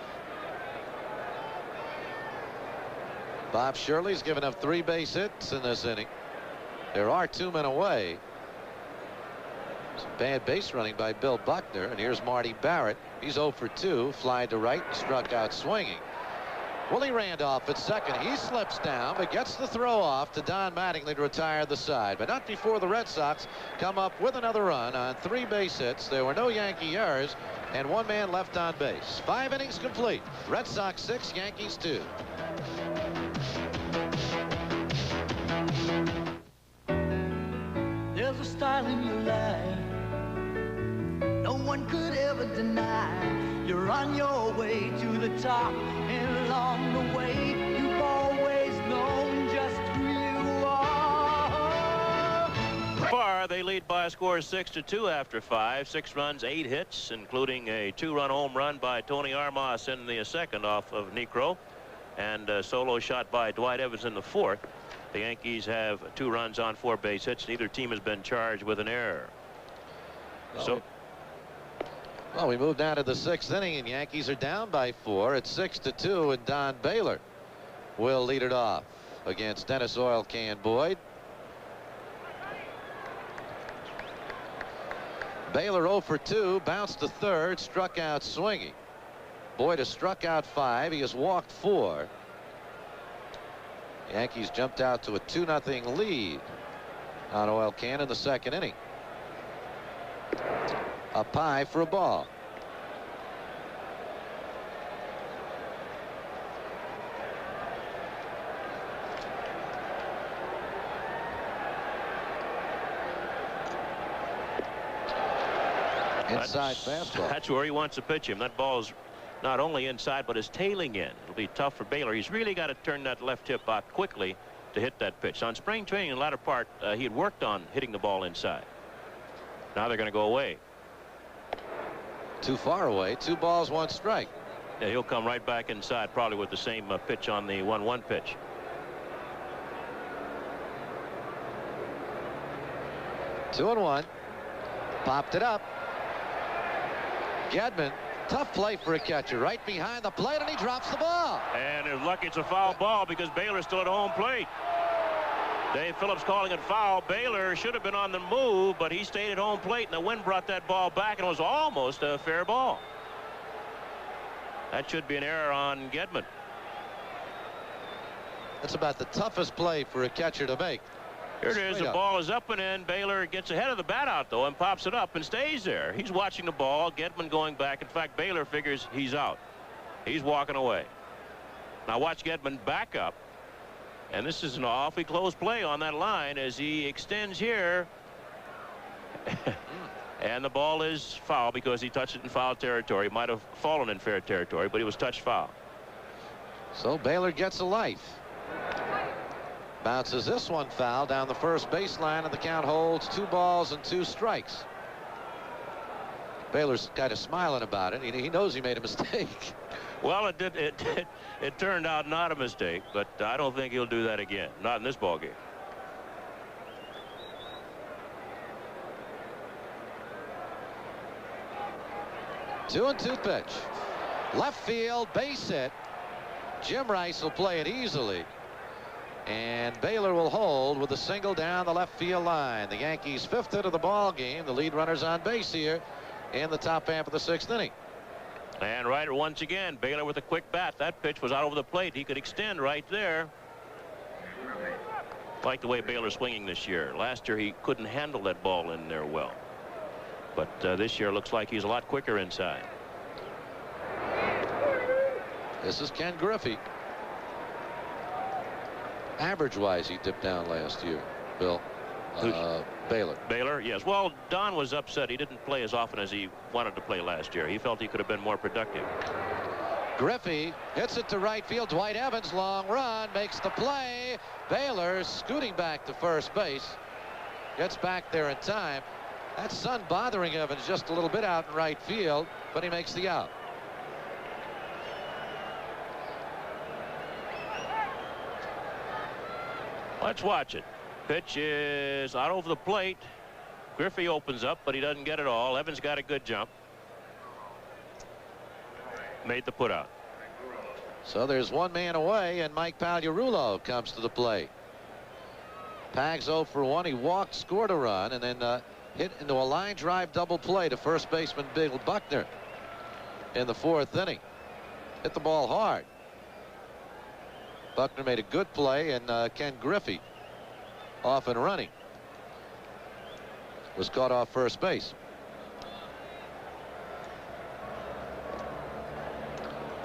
Bob Shirley's given up 3 base hits in this inning. There are 2 men away. Some bad base running by Bill Buckner, and here's Marty Barrett. He's 0 for 2, fly to right, and struck out swinging. Willie Randolph at second. He slips down, but gets the throw off to Don Mattingly to retire the side, but not before the Red Sox come up with another run on 3 base hits. There were no Yankee errors, and 1 man left on base. 5 innings complete. Red Sox 6, Yankees 2. There's a style in your life no one could ever deny. You're on your way to the top, and along the way you've always known just who you are. Far they lead by a score of 6-2 after 5. 6 runs, 8 hits, including a 2-run home run by Tony Armas in the 2nd off of Necro, and a solo shot by Dwight Evans in the 4th. The Yankees have 2 runs on 4 base hits. Neither team has been charged with an error. Well, we move down to the 6th inning, and Yankees are down by 4. It's 6-2, and Don Baylor will lead it off against Dennis Oil Can Boyd. Baylor 0 for 2, bounced to third, struck out swinging. Boyd has struck out 5. He has walked 4. Yankees jumped out to a 2-0 lead on oil can in the second inning. Up high for a ball. Inside fastball. That's where he wants to pitch him. That ball's not only inside, but is tailing in. It'll be tough for Baylor. He's really got to turn that left hip out quickly to hit that pitch. On spring training, in the latter part, he had worked on hitting the ball inside. Now they're going to go away. Too far away. 2 balls, 1 strike. Yeah, he'll come right back inside, probably with the same pitch on the 1-1 pitch. Two and 1. Popped it up. Gedman, tough play for a catcher, right behind the plate, and he drops the ball. And it's lucky it's a foul ball because Baylor's still at home plate. Dave Phillips calling it foul. Baylor should have been on the move, but he stayed at home plate, and the wind brought that ball back, and it was almost a fair ball. That should be an error on Gedman. That's about the toughest play for a catcher to make. Here it is. The ball is up and in. Baylor gets ahead of the bat out, though, and pops it up and stays there. He's watching the ball. Gedman going back. In fact, Baylor figures he's out. He's walking away. Now watch Gedman back up. And this is an awfully close play on that line as he extends here. And the ball is foul because he touched it in foul territory. Might have fallen in fair territory, but he was touched foul. So Baylor gets a life. Bounces this one foul down the first baseline, and the count holds 2 balls and 2 strikes. Baylor's kind of smiling about it. He knows he made a mistake. Well, it turned out not a mistake, but I don't think he'll do that again. Not in this ball game. Two and 2 pitch. Left field, base hit. Jim Rice will play it easily. And Baylor will hold with a single down the left field line. The Yankees' 5th hit of the ball game. The lead runner's on base here in the top half of the 6th inning. And Ryder once again. Baylor with a quick bat. That pitch was out over the plate. He could extend right there. Like the way Baylor's swinging this year. Last year he couldn't handle that ball in there well. But this year looks like he's a lot quicker inside. This is Ken Griffey. Average-wise, he dipped down last year, Bill. Baylor. Baylor, yes. Well, Don was upset. He didn't play as often as he wanted to play last year. He felt he could have been more productive. Griffey hits it to right field. Dwight Evans, long run, makes the play. Baylor scooting back to first base. Gets back there in time. That sun bothering Evans just a little bit out in right field, but he makes the out. Let's watch it. Pitch is out over the plate. Griffey opens up, but he doesn't get it all. Evans got a good jump. Made the put out. So there's 1 man away, and Mike Pagliarulo comes to the plate. Pags 0 for 1. He walked, scored a run, and then hit into a line drive double play to first baseman Bill Buckner in the 4th inning. Hit the ball hard. Buckner made a good play, and Ken Griffey, off and running, was caught off first base.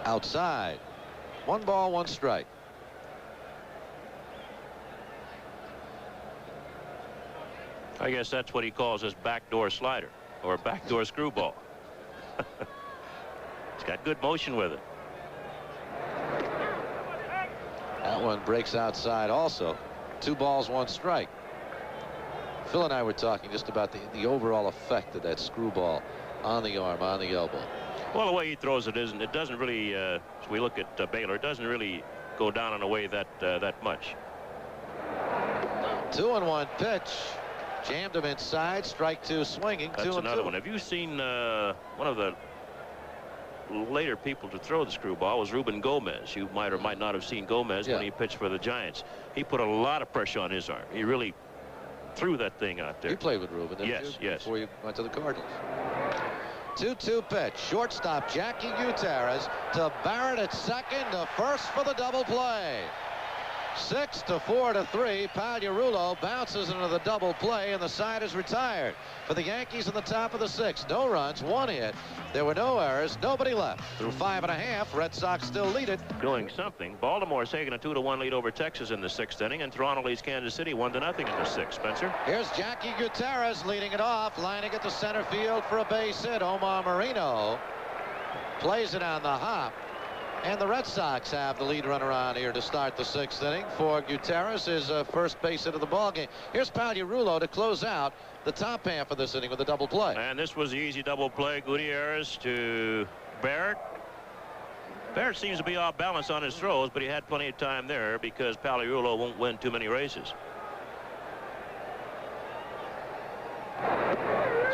Outside. 1 ball, 1 strike. I guess that's what he calls his backdoor slider or backdoor screwball. It's got good motion with it. That one breaks outside also. 2 balls, 1 strike. Phil and I were talking just about the overall effect of that screwball on the arm, on the elbow. Well, the way he throws it doesn't really, as we look at Baylor, it doesn't really go down in a way that much. 2-1 pitch. Jammed him inside. Strike 2 swinging. That's 2-2. another one. Have you seen one of the later people to throw the screwball was Ruben Gomez. You might or might not have seen Gomez when he pitched for the Giants. He put a lot of pressure on his arm. He really threw that thing out there. You played with Ruben, didn't you? Yes. Before you went to the Cardinals. 2-2 pitch. Shortstop Jackie Gutierrez to Barrett at second, to first for the double play. 6-4 to 3. Pagliarulo bounces into the double play, and the side is retired. For the Yankees in the top of the 6th, no runs, 1 hit. There were no errors, nobody left. Through 5.5, Red Sox still lead it. Doing something. Baltimore's taking a 2-1 lead over Texas in the 6th inning, and Toronto leads Kansas City 1-0 in the 6th. Spencer. Here's Jackie Gutierrez leading it off, lining it to center field for a base hit. Omar Marino plays it on the hop. And the Red Sox have the lead runner on here to start the 6th inning for Gutierrez, his first base hit of the ballgame. Here's Pagliarulo to close out the top half of this inning with a double play. And this was the easy double play. Gutierrez to Barrett. Barrett seems to be off balance on his throws, but he had plenty of time there because Pagliarulo won't win too many races.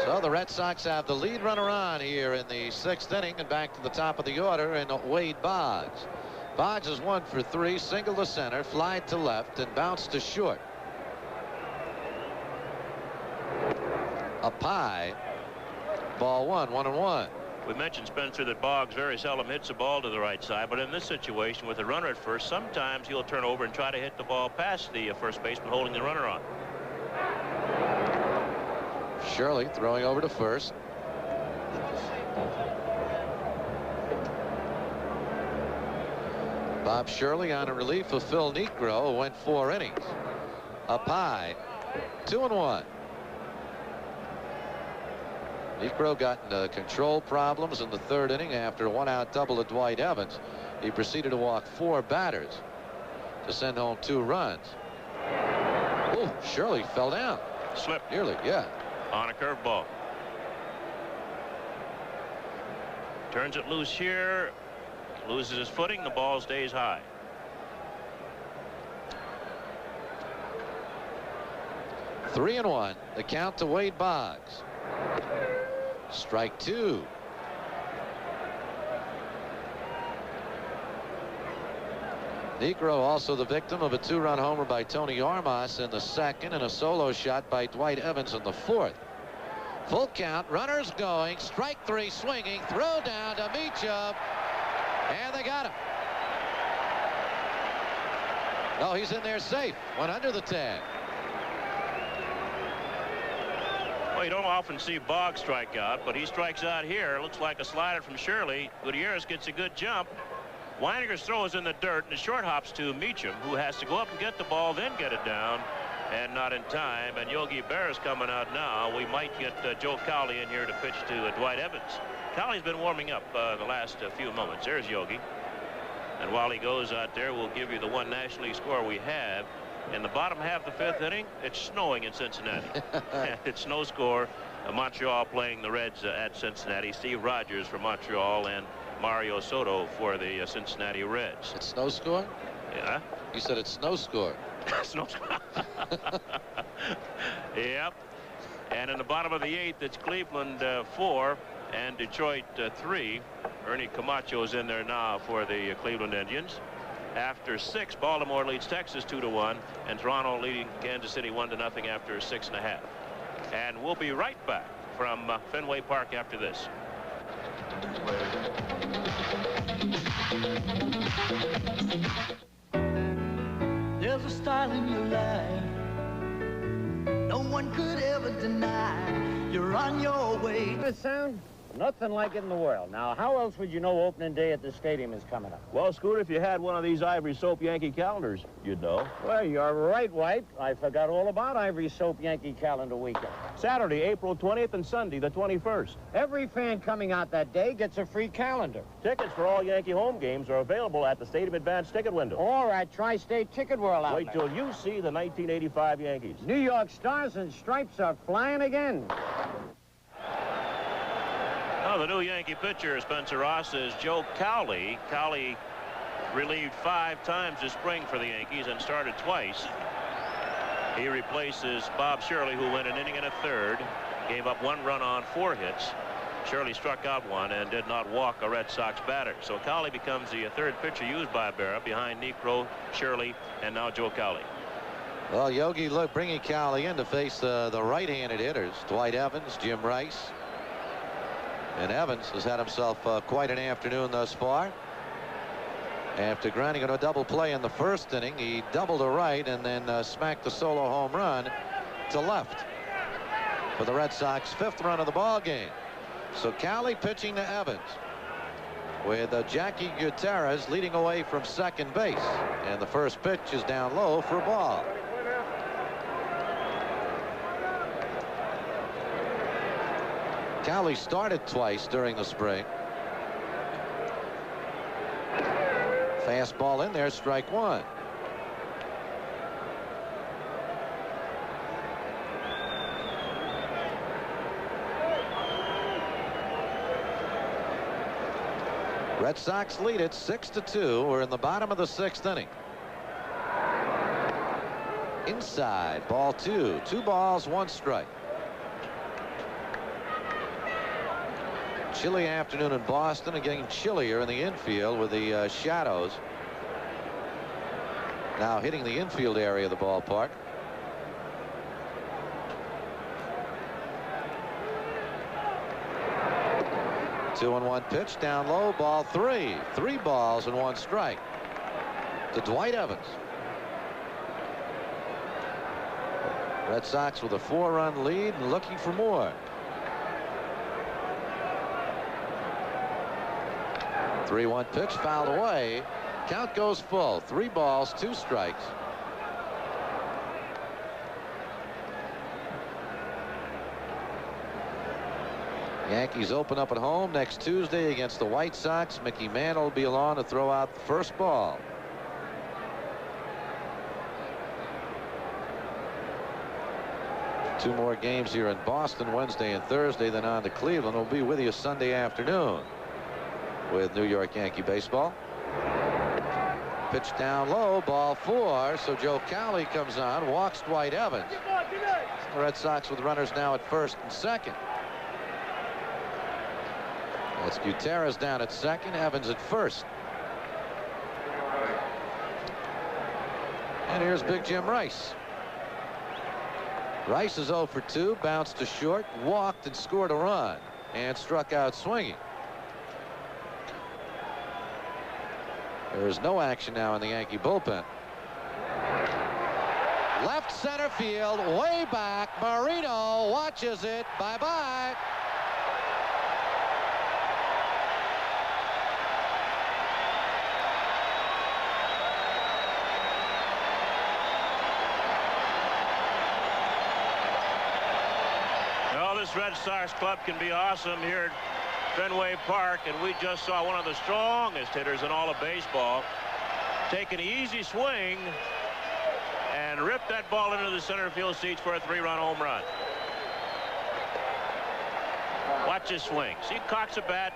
So the Red Sox have the lead runner on here in the 6th inning, and back to the top of the order in Wade Boggs. Boggs is 1 for 3, single to center, fly to left, and bounce to short. A pie. Ball 1, 1-1. We mentioned, Spencer, that Boggs very seldom hits the ball to the right side, but in this situation with the runner at first, sometimes he'll turn over and try to hit the ball past the first baseman holding the runner on. Shirley throwing over to first. Bob Shirley on a relief of Phil Niekro, went 4 innings. Up high, 2-1. Niekro got into control problems in the 3rd inning after a 1-out double to Dwight Evans. He proceeded to walk 4 batters to send home 2 runs. Oh, Shirley fell down. Slipped. Nearly, yeah. On a curveball. Turns it loose here. Loses his footing. The ball stays high. Three and 1. The count to Wade Boggs. Strike 2. Niekro also the victim of a 2-run homer by Tony Armas in the 2nd and a solo shot by Dwight Evans in the 4th. Full count, runners going, strike 3 swinging, throw down to Meacham, and they got him. No, he's in there safe. Went under the tag. Well, you don't often see Boggs strike out, but he strikes out here. Looks like a slider from Shirley. Gutierrez gets a good jump. Weininger's throw is in the dirt, and the short hops to Meacham, who has to go up and get the ball, then get it down, and not in time. And Yogi Berra's coming out now. We might get Joe Cowley in here to pitch to Dwight Evans. Cowley's been warming up the last few moments. There's Yogi. And while he goes out there, we'll give you the one National League score we have. In the bottom half of the 5th inning, it's snowing in Cincinnati. It's no score. Montreal playing the Reds at Cincinnati. Steve Rogers for Montreal and Mario Soto for the Cincinnati Reds. It's snow score? Yeah. You said it's snow score. Snow score. Yep. And in the bottom of the 8th, it's Cleveland 4 and Detroit 3. Ernie Camacho's in there now for the Cleveland Indians. After 6, Baltimore leads Texas 2-1, and Toronto leading Kansas City 1-0 after 6.5. And we'll be right back from Fenway Park after this. There's a style in your life no one could ever deny. You're on your way. This sound? Nothing like it in the world. Now, how else would you know opening day at the stadium is coming up? Well, Scooter, if you had one of these Ivory Soap Yankee calendars, you'd know. Well, you're right, White. I forgot all about Ivory Soap Yankee calendar weekend. Saturday, April 20th, and Sunday, the 21st. Every fan coming out that day gets a free calendar. Tickets for all Yankee home games are available at the Stadium Advance ticket window. Or at Tri-State Ticket World outlet. Wait till you see the 1985 Yankees. New York Stars and Stripes are flying again. Now, the new Yankee pitcher, Spencer Ross, is Joe Cowley. Cowley relieved 5 times this spring for the Yankees and started twice. He replaces Bob Shirley, who went an inning and a third, gave up 1 run on 4 hits. Shirley struck out 1 and did not walk a Red Sox batter. So Cowley becomes the 3rd pitcher used by Berra, behind Niekro, Shirley, and now Joe Cowley. Well, Yogi, look, bringing Cowley in to face the right-handed hitters, Dwight Evans, Jim Rice. And Evans has had himself quite an afternoon thus far. After grinding on a double play in the first inning, he doubled to right and then smacked the solo home run to left for the Red Sox 5th run of the ball game. So Cali pitching to Evans with Jackie Gutierrez leading away from second base, and the first pitch is down low for a ball. Cali started twice during the spring. Fastball in there, strike one. Red Sox lead it 6-2. We're in the bottom of the 6th inning. Inside, ball 2. 2 balls, 1 strike. Chilly afternoon in Boston and getting chillier in the infield with the shadows now hitting the infield area of the ballpark. Two and 1 pitch down low, ball 3. 3 balls and 1 strike to Dwight Evans. Red Sox with a 4-run lead and looking for more. 3-1 pitch fouled away. Count goes full. 3 balls, 2 strikes. Yankees open up at home next Tuesday against the White Sox. Mickey Mantle will be along to throw out the first ball. Two more games here in Boston Wednesday and Thursday, then on to Cleveland. We'll be with you Sunday afternoon with New York Yankee baseball. Pitch down low, ball 4. So Joe Cowley comes on, walks Dwight Evans. The Red Sox with runners now at first and second. That's Gutierrez down at second, Evans at first. And here's Big Jim Rice. Rice is 0 for 2, bounced to short, walked and scored a run, and struck out swinging. There is no action now in the Yankee bullpen. Left center field, way back. Marino watches it. Bye-bye. Well, this Red Sox club can be awesome here at Fenway Park, and we just saw one of the strongest hitters in all of baseball take an easy swing and rip that ball into the center field seats for a 3-run home run. Watch his swing. See, cocks a bat.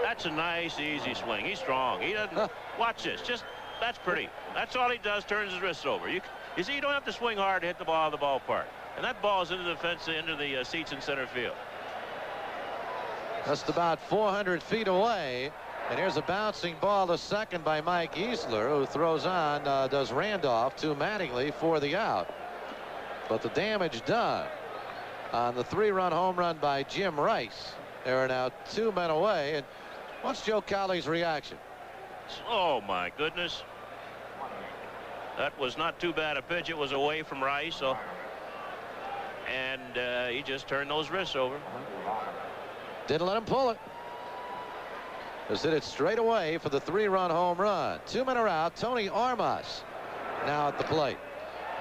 That's a nice, easy swing. He's strong. He doesn't. Watch this. Just that's pretty. That's all he does. Turns his wrists over. You see, you don't have to swing hard to hit the ball out of the ballpark, and that ball is into the fence, into the seats in center field. Just about 400 feet away, and here's a bouncing ball to second by Mike Easler, who throws on, does Randolph to Mattingly for the out. But the damage done on the 3-run home run by Jim Rice. There are now 2 men away, and what's Joe Cowley's reaction? Oh my goodness, that was not too bad a pitch. It was away from Rice, so, and he just turned those wrists over. Didn't let him pull it. Just hit it straight away for the 3-run home run. 2 men are out. Tony Armas now at the plate.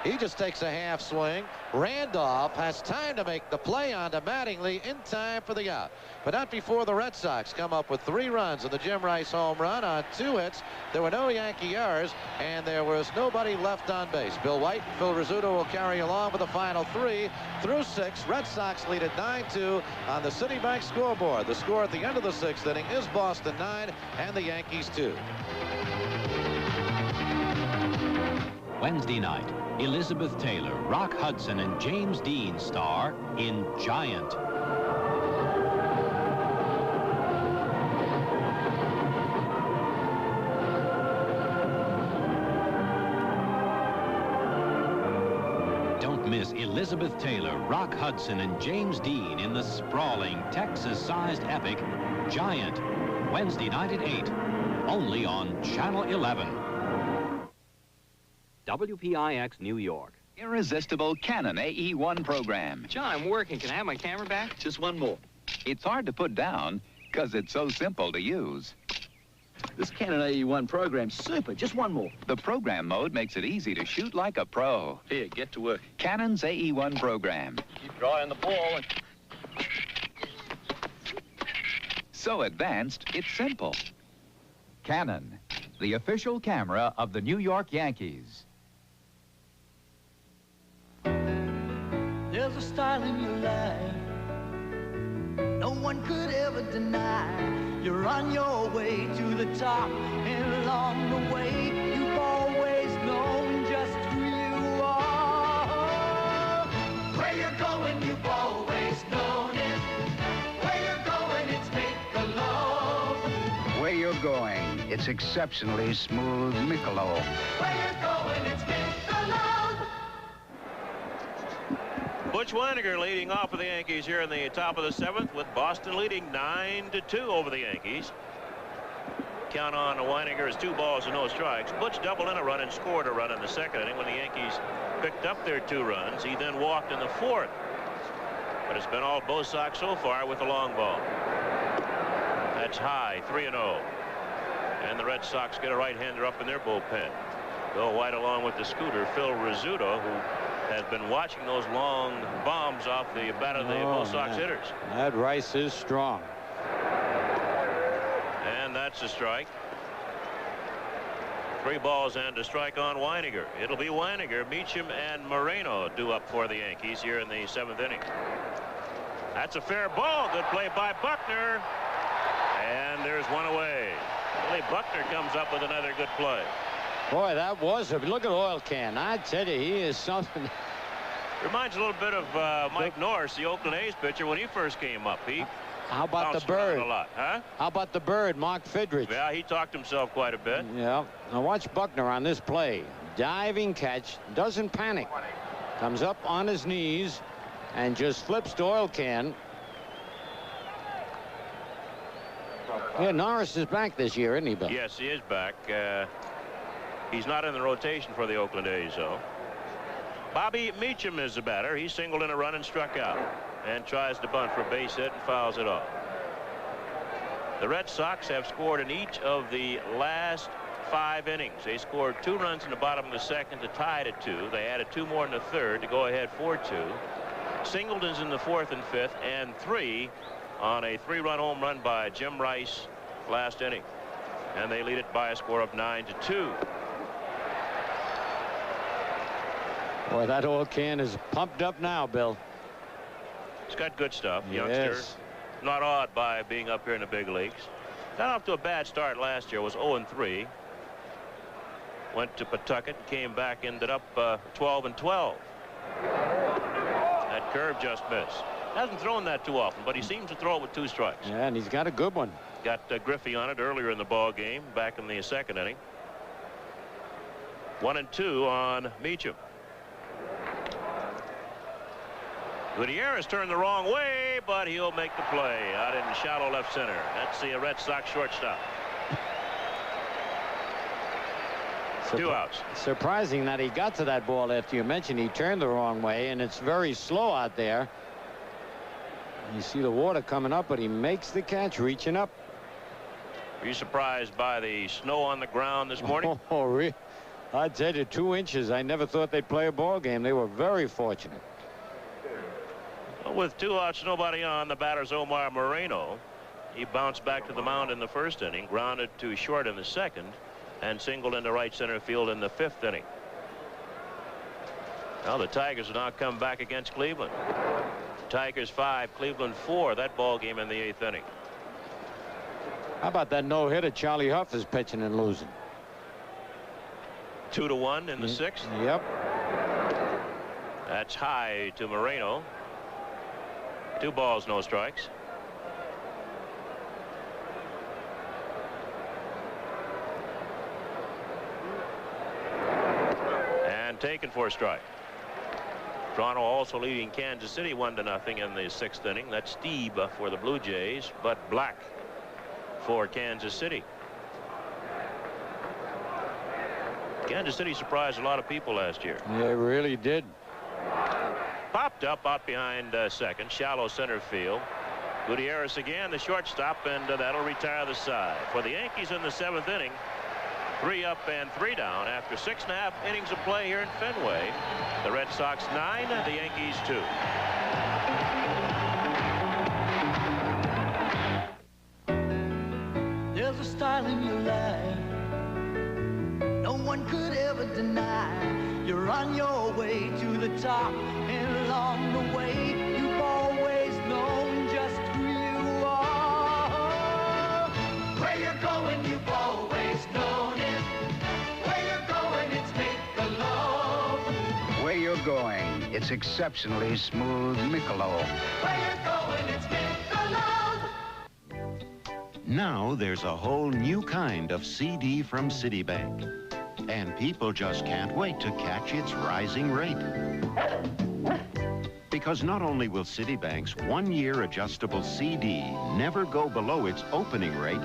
He just takes a half swing. Randolph has time to make the play onto Mattingly in time for the out. But not before the Red Sox come up with 3 runs in the Jim Rice home run on 2 hits. There were no Yankee errors, and there was nobody left on base. Bill White and Phil Rizzuto will carry along with the final 3 through 6. Red Sox lead at 9-2 on the Citibank scoreboard. The score at the end of the 6th inning is Boston 9 and the Yankees 2. Wednesday night, Elizabeth Taylor, Rock Hudson, and James Dean star in Giant. Don't miss Elizabeth Taylor, Rock Hudson, and James Dean in the sprawling, Texas-sized epic, Giant, Wednesday night at 8, only on Channel 11. WPIX, New York. Irresistible Canon AE1 program. John, I'm working. Can I have my camera back? Just one more. It's hard to put down because it's so simple to use. This Canon AE1 program's super. Just one more. The program mode makes it easy to shoot like a pro. Here, get to work. Canon's AE1 program. Keep drawing the ball. So advanced, it's simple. Canon, the official camera of the New York Yankees. There's a style in your life no one could ever deny. You're on your way to the top, and along the way you've always known just who you are. Where you're going, you've always known it. Where you're going, it's make a love. Where you're going, it's exceptionally smooth Michelob. Where you're going, it's make a love. Butch Weiniger leading off for the Yankees here in the top of the 7th, with Boston leading 9-2 over the Yankees. Count on Weiniger's 2 balls and no strikes. Butch doubled in a run and scored a run in the 2nd inning when the Yankees picked up their 2 runs. He then walked in the 4th. But it's been all Bo Sox so far with the long ball. That's high, 3-0. And the Red Sox get a right-hander up in their bullpen. Bill White along with the scooter, Phil Rizzuto, who has been watching those long bombs off the bat of the Bo Sox hitters. That Rice is strong. And that's a strike. 3 balls and a strike on Weiniger. It'll be Weiniger, Meacham, and Moreno due up for the Yankees here in the 7th inning. That's a fair ball. Good play by Buckner. And there's one away. Billy Buckner comes up with another good play. Boy, that was a look at Oil Can. I tell you, he is something. Reminds a little bit of Mike Norris, the Oakland A's pitcher, when he first came up. How about the Bird? A lot, huh? How about the Bird, Mark Fidrich? Yeah, he talked himself quite a bit. Yeah. Now watch Buckner on this play. Diving catch, doesn't panic. Comes up on his knees and just flips to Oil Can. Yeah, Norris is back this year, isn't he, Bill? Yes, he is back. He's not in the rotation for the Oakland A's, though. Bobby Meacham is the batter. He singled in a run and struck out, and tries to bunt for a base hit and fouls it off. The Red Sox have scored in each of the last 5 innings. They scored 2 runs in the bottom of the 2nd to tie it at 2. They added 2 more in the 3rd to go ahead 4-2. Singletons in the 4th and 5th, and 3 on a 3-run home run by Jim Rice last inning. And they lead it by a score of 9-2. Boy, that Oil Can is pumped up now, Bill. It's got good stuff. Yes. Youngster, not awed by being up here in the big leagues. Got off to a bad start last year. Was 0-3. Went to Pawtucket, came back, ended up 12-12. That curve just missed. Hasn't thrown that too often, but he seems to throw it with 2 strikes. Yeah, and he's got a good one. Got Griffey on it earlier in the ball game, back in the 2nd inning. 1-2 on Meacham. Gutierrez turned the wrong way, but he'll make the play out in shallow left center. That's the Red Sox shortstop. 2 outs. Surprising that he got to that ball after you mentioned he turned the wrong way, and it's very slow out there. You see the water coming up, but he makes the catch, reaching up. Were you surprised by the snow on the ground this morning? Oh, really? I'd tell you, 2 inches. I never thought they'd play a ball game. They were very fortunate. Well, with 2 outs, nobody on, the batter's Omar Moreno. He bounced back to the mound in the 1st inning, grounded to short in the 2nd, and singled into right center field in the 5th inning. Now the Tigers will now come back against Cleveland. Tigers 5, Cleveland 4. That ball game in the 8th inning. How about that no-hitter Charlie Huff is pitching and losing? 2-1 in the 6th. Yep. That's high to Moreno. 2 balls, no strikes. And taken for a strike. Toronto also leading Kansas City 1-0 in the 6th inning. That's Steve for the Blue Jays, but Black for Kansas City. Kansas City surprised a lot of people last year. Yeah, it really did. Popped up out behind second, shallow center field. Gutierrez again, the shortstop, and that'll retire the side. For the Yankees in the 7th inning, 3 up and 3 down after 6.5 innings of play here in Fenway. The Red Sox 9, the Yankees 2. There's a style in your life no one could ever deny. You're on your way to the top, and along the way you've always known just who you are. Where you're going, you've always known it. Where you're going, it's Michelob. Where you're going, it's exceptionally smooth Michelob. Where you're going, it's Michelob. Now there's a whole new kind of CD from Citibank. And people just can't wait to catch its rising rate. Because not only will Citibank's one-year adjustable CD never go below its opening rate,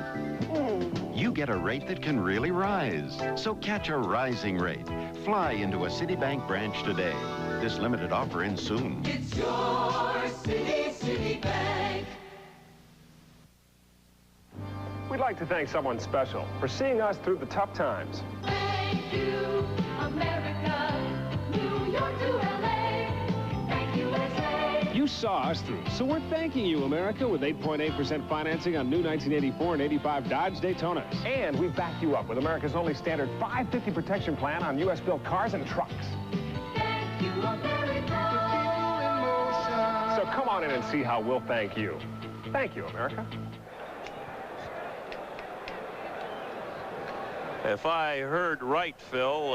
you get a rate that can really rise. So catch a rising rate. Fly into a Citibank branch today. This limited offer ends soon. It's your city, Citibank. We'd like to thank someone special for seeing us through the tough times. Thank you, America. New York to LA. Thank you, USA. You saw us through, so we're thanking you, America, with 8.8% financing on new 1984 and 85 Dodge Daytonas. And we back you up with America's only standard 550 protection plan on U.S.-built cars and trucks. Thank you, America. So come on in and see how we'll thank you. Thank you, America. If I heard right, Phil,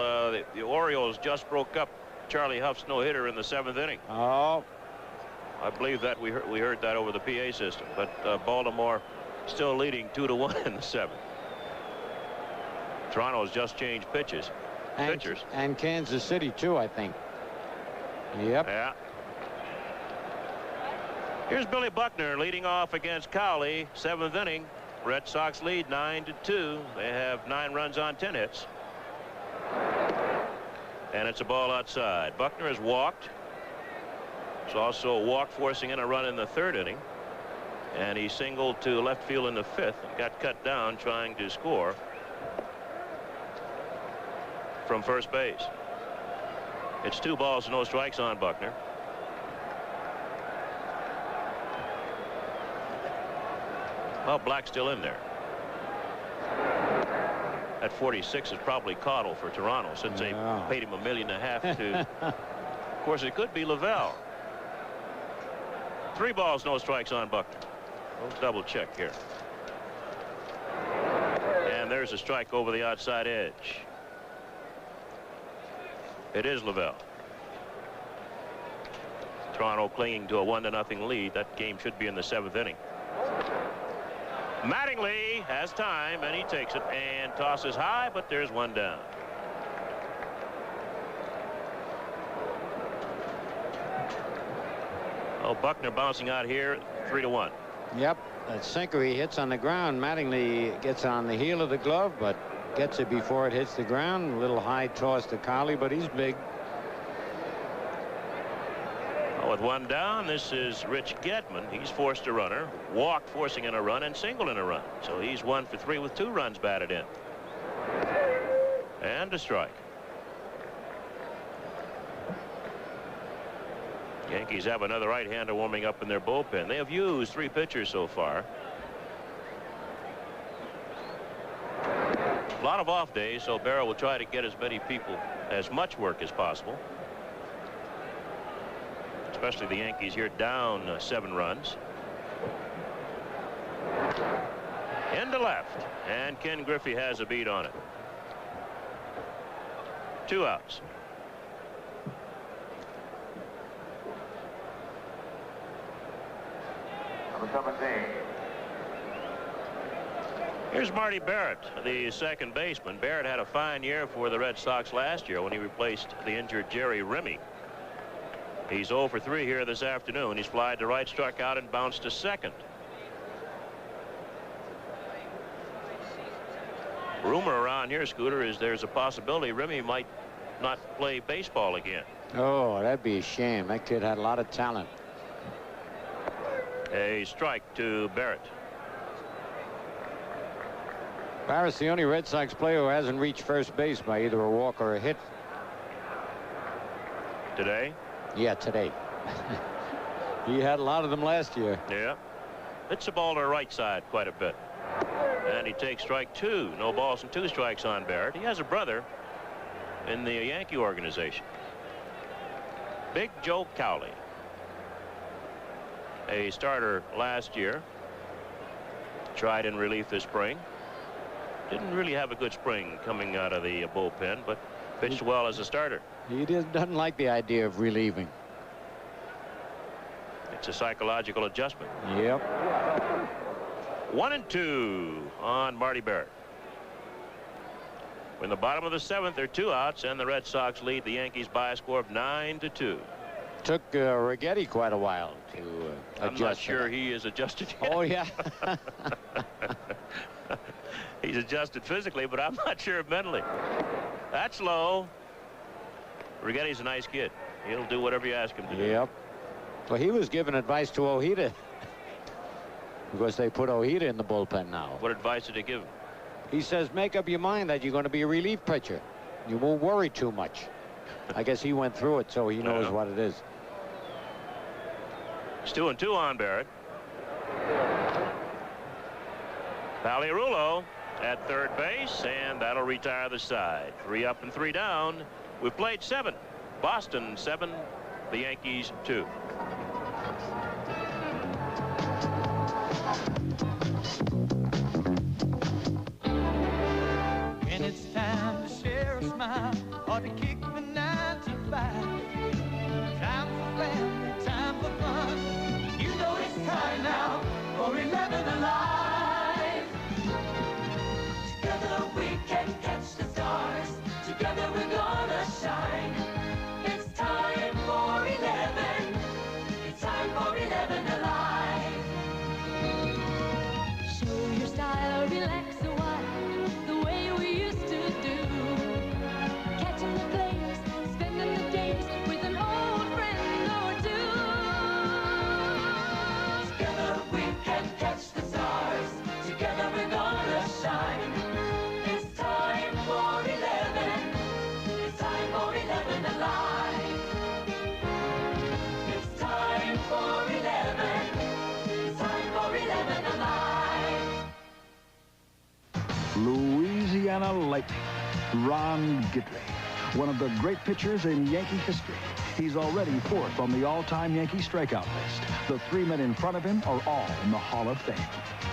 the Orioles just broke up Charlie Huff's no-hitter in the 7th inning. Oh. I believe that we heard that over the PA system, but Baltimore still leading 2-1 in the 7th. Toronto's just changed pitchers. And Kansas City, too, I think. Yep. Yeah. Here's Billy Buckner leading off against Cowley, 7th inning. Red Sox lead 9-2. They have 9 runs on 10 hits. And it's a ball outside. Buckner has walked. It's also a walk forcing in a run in the 3rd inning. And he singled to left field in the 5th and got cut down trying to score from first base. It's 2 balls, no strikes on Buckner. Well, Black's still in there. That 46 is probably Cottle for Toronto since they paid him $1.5 million to. Of course, it could be Lavelle. 3 balls, no strikes on Buckner. We'll double check here. And there's a strike over the outside edge. It is Lavelle. Toronto clinging to a 1-0 lead. That game should be in the 7th inning. Mattingly has time, and he takes it and tosses high, but there's one down. Oh, Buckner bouncing out here, 3-1. Yep, that sinker he hits on the ground. Mattingly gets on the heel of the glove, but gets it before it hits the ground. A little high toss to Cowley, but he's big. With one down, this is Rich Gedman. He's forced a runner, walked forcing in a run, and singled in a run. So he's 1 for 3 with 2 runs batted in. And a strike. Yankees have another right-hander warming up in their bullpen. They have used 3 pitchers so far. A lot of off days, so Barrow will try to get as much work as possible. Especially the Yankees here down 7 runs. Into left, and Ken Griffey has a beat on it. 2 outs. Number 17. Here's Marty Barrett, the second baseman. Barrett had a fine year for the Red Sox last year when he replaced the injured Jerry Remy. He's 0 for 3 here this afternoon. He's flied to right, struck out, and bounced to second. Rumor around here, Scooter, is there's a possibility Remy might not play baseball again. Oh, that'd be a shame. That kid had a lot of talent. A strike to Barrett. Barrett's the only Red Sox player who hasn't reached first base by either a walk or a hit. Today? Yeah, today. He had a lot of them last year. Yeah. Hits the ball to the right side quite a bit. And he takes strike 2. No balls and 2 strikes on Barrett. He has a brother in the Yankee organization. Big Joe Cowley. A starter last year. Tried in relief this spring. Didn't really have a good spring coming out of the bullpen, but pitched well as a starter. He doesn't like the idea of relieving. It's a psychological adjustment. Yep. 1-2 on Marty Barrett. In the bottom of the 7th, there are 2 outs, and the Red Sox lead the Yankees by a score of 9-2. Took Righetti quite a while to adjust. I'm not sure he is adjusted yet. Oh, yeah. He's adjusted physically, but I'm not sure mentally. That's low. Righetti's a nice kid. He'll do whatever you ask him to do. Yep. Well, he was giving advice to Ojeda. Because they put Ojeda in the bullpen now. What advice did he give him? He says, make up your mind that you're going to be a relief pitcher. You won't worry too much. I guess he went through it, so he knows what it is. It's 2-2 on Barrett. Paliarulo at third base, and that'll retire the side. 3 up and 3 down. We've played 7. Boston 7, the Yankees 2. When it's time to share a smile or to kick the 9 to 5, time for family, time for fun. You know it's time now for 11 Alive. Together we can catch the stars. Together we're gonna shine. It's time for 11. It's time for 11 Alive. Show your style, relax a while, the way we used to do. Catching the players, spending the days with an old friend or two. Together we can catch the stars. Together we're gonna shine. It's time for 11. It's time for 11 Alive. It's time for 11. It's time for 11 Alive. Louisiana Lightning, Ron Guidry, one of the great pitchers in Yankee history. He's already 4th on the all-time Yankee strikeout list. The 3 men in front of him are all in the Hall of Fame.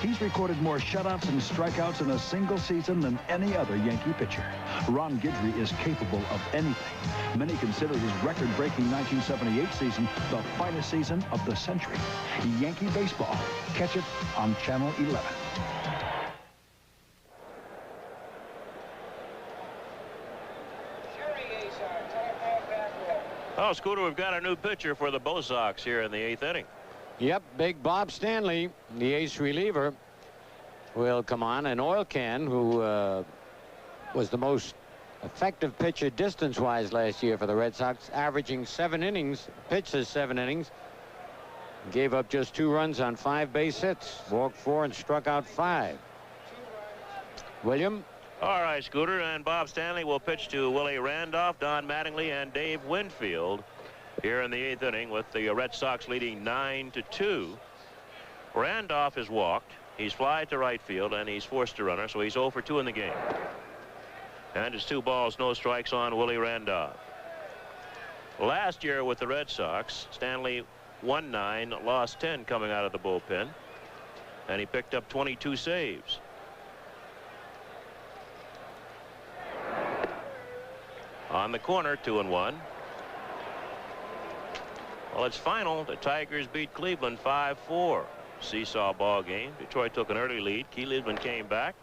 He's recorded more shutouts and strikeouts in a single season than any other Yankee pitcher. Ron Guidry is capable of anything. Many consider his record-breaking 1978 season the finest season of the century. Yankee baseball. Catch it on Channel 11. Oh, Scooter, we've got a new pitcher for the Bo Sox here in the 8th inning. Yep, big Bob Stanley, the ace reliever, will come on. An oil can who was the most effective pitcher distance-wise last year for the Red Sox, averaging 7 innings, pitched his 7 innings, gave up just 2 runs on 5 base hits, walked 4 and struck out 5. William? All right, Scooter, and Bob Stanley will pitch to Willie Randolph, Don Mattingly, and Dave Winfield here in the 8th inning with the Red Sox leading 9-2. Randolph is walked. He's flied to right field, and he's forced a runner, so he's 0 for 2 in the game. And it's 2 balls, no strikes on Willie Randolph. Last year with the Red Sox, Stanley won 9, lost 10 coming out of the bullpen, and he picked up 22 saves. On the corner, 2-1. Well, it's final. The Tigers beat Cleveland 5-4. Seesaw ball game. Detroit took an early lead. Cleveland came back.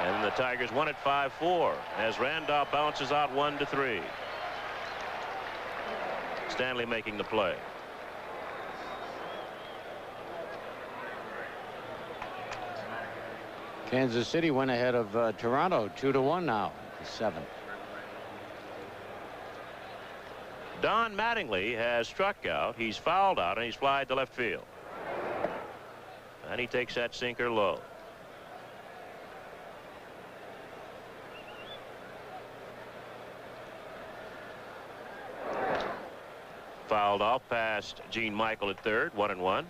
And the Tigers won it 5-4 as Randolph bounces out 1-3. Stanley making the play. Kansas City went ahead of Toronto 2-1 now, 7th. Don Mattingly has struck out. He's fouled out, and he's flied to left field. And he takes that sinker low. Fouled off past Gene Michael at third, 1-1.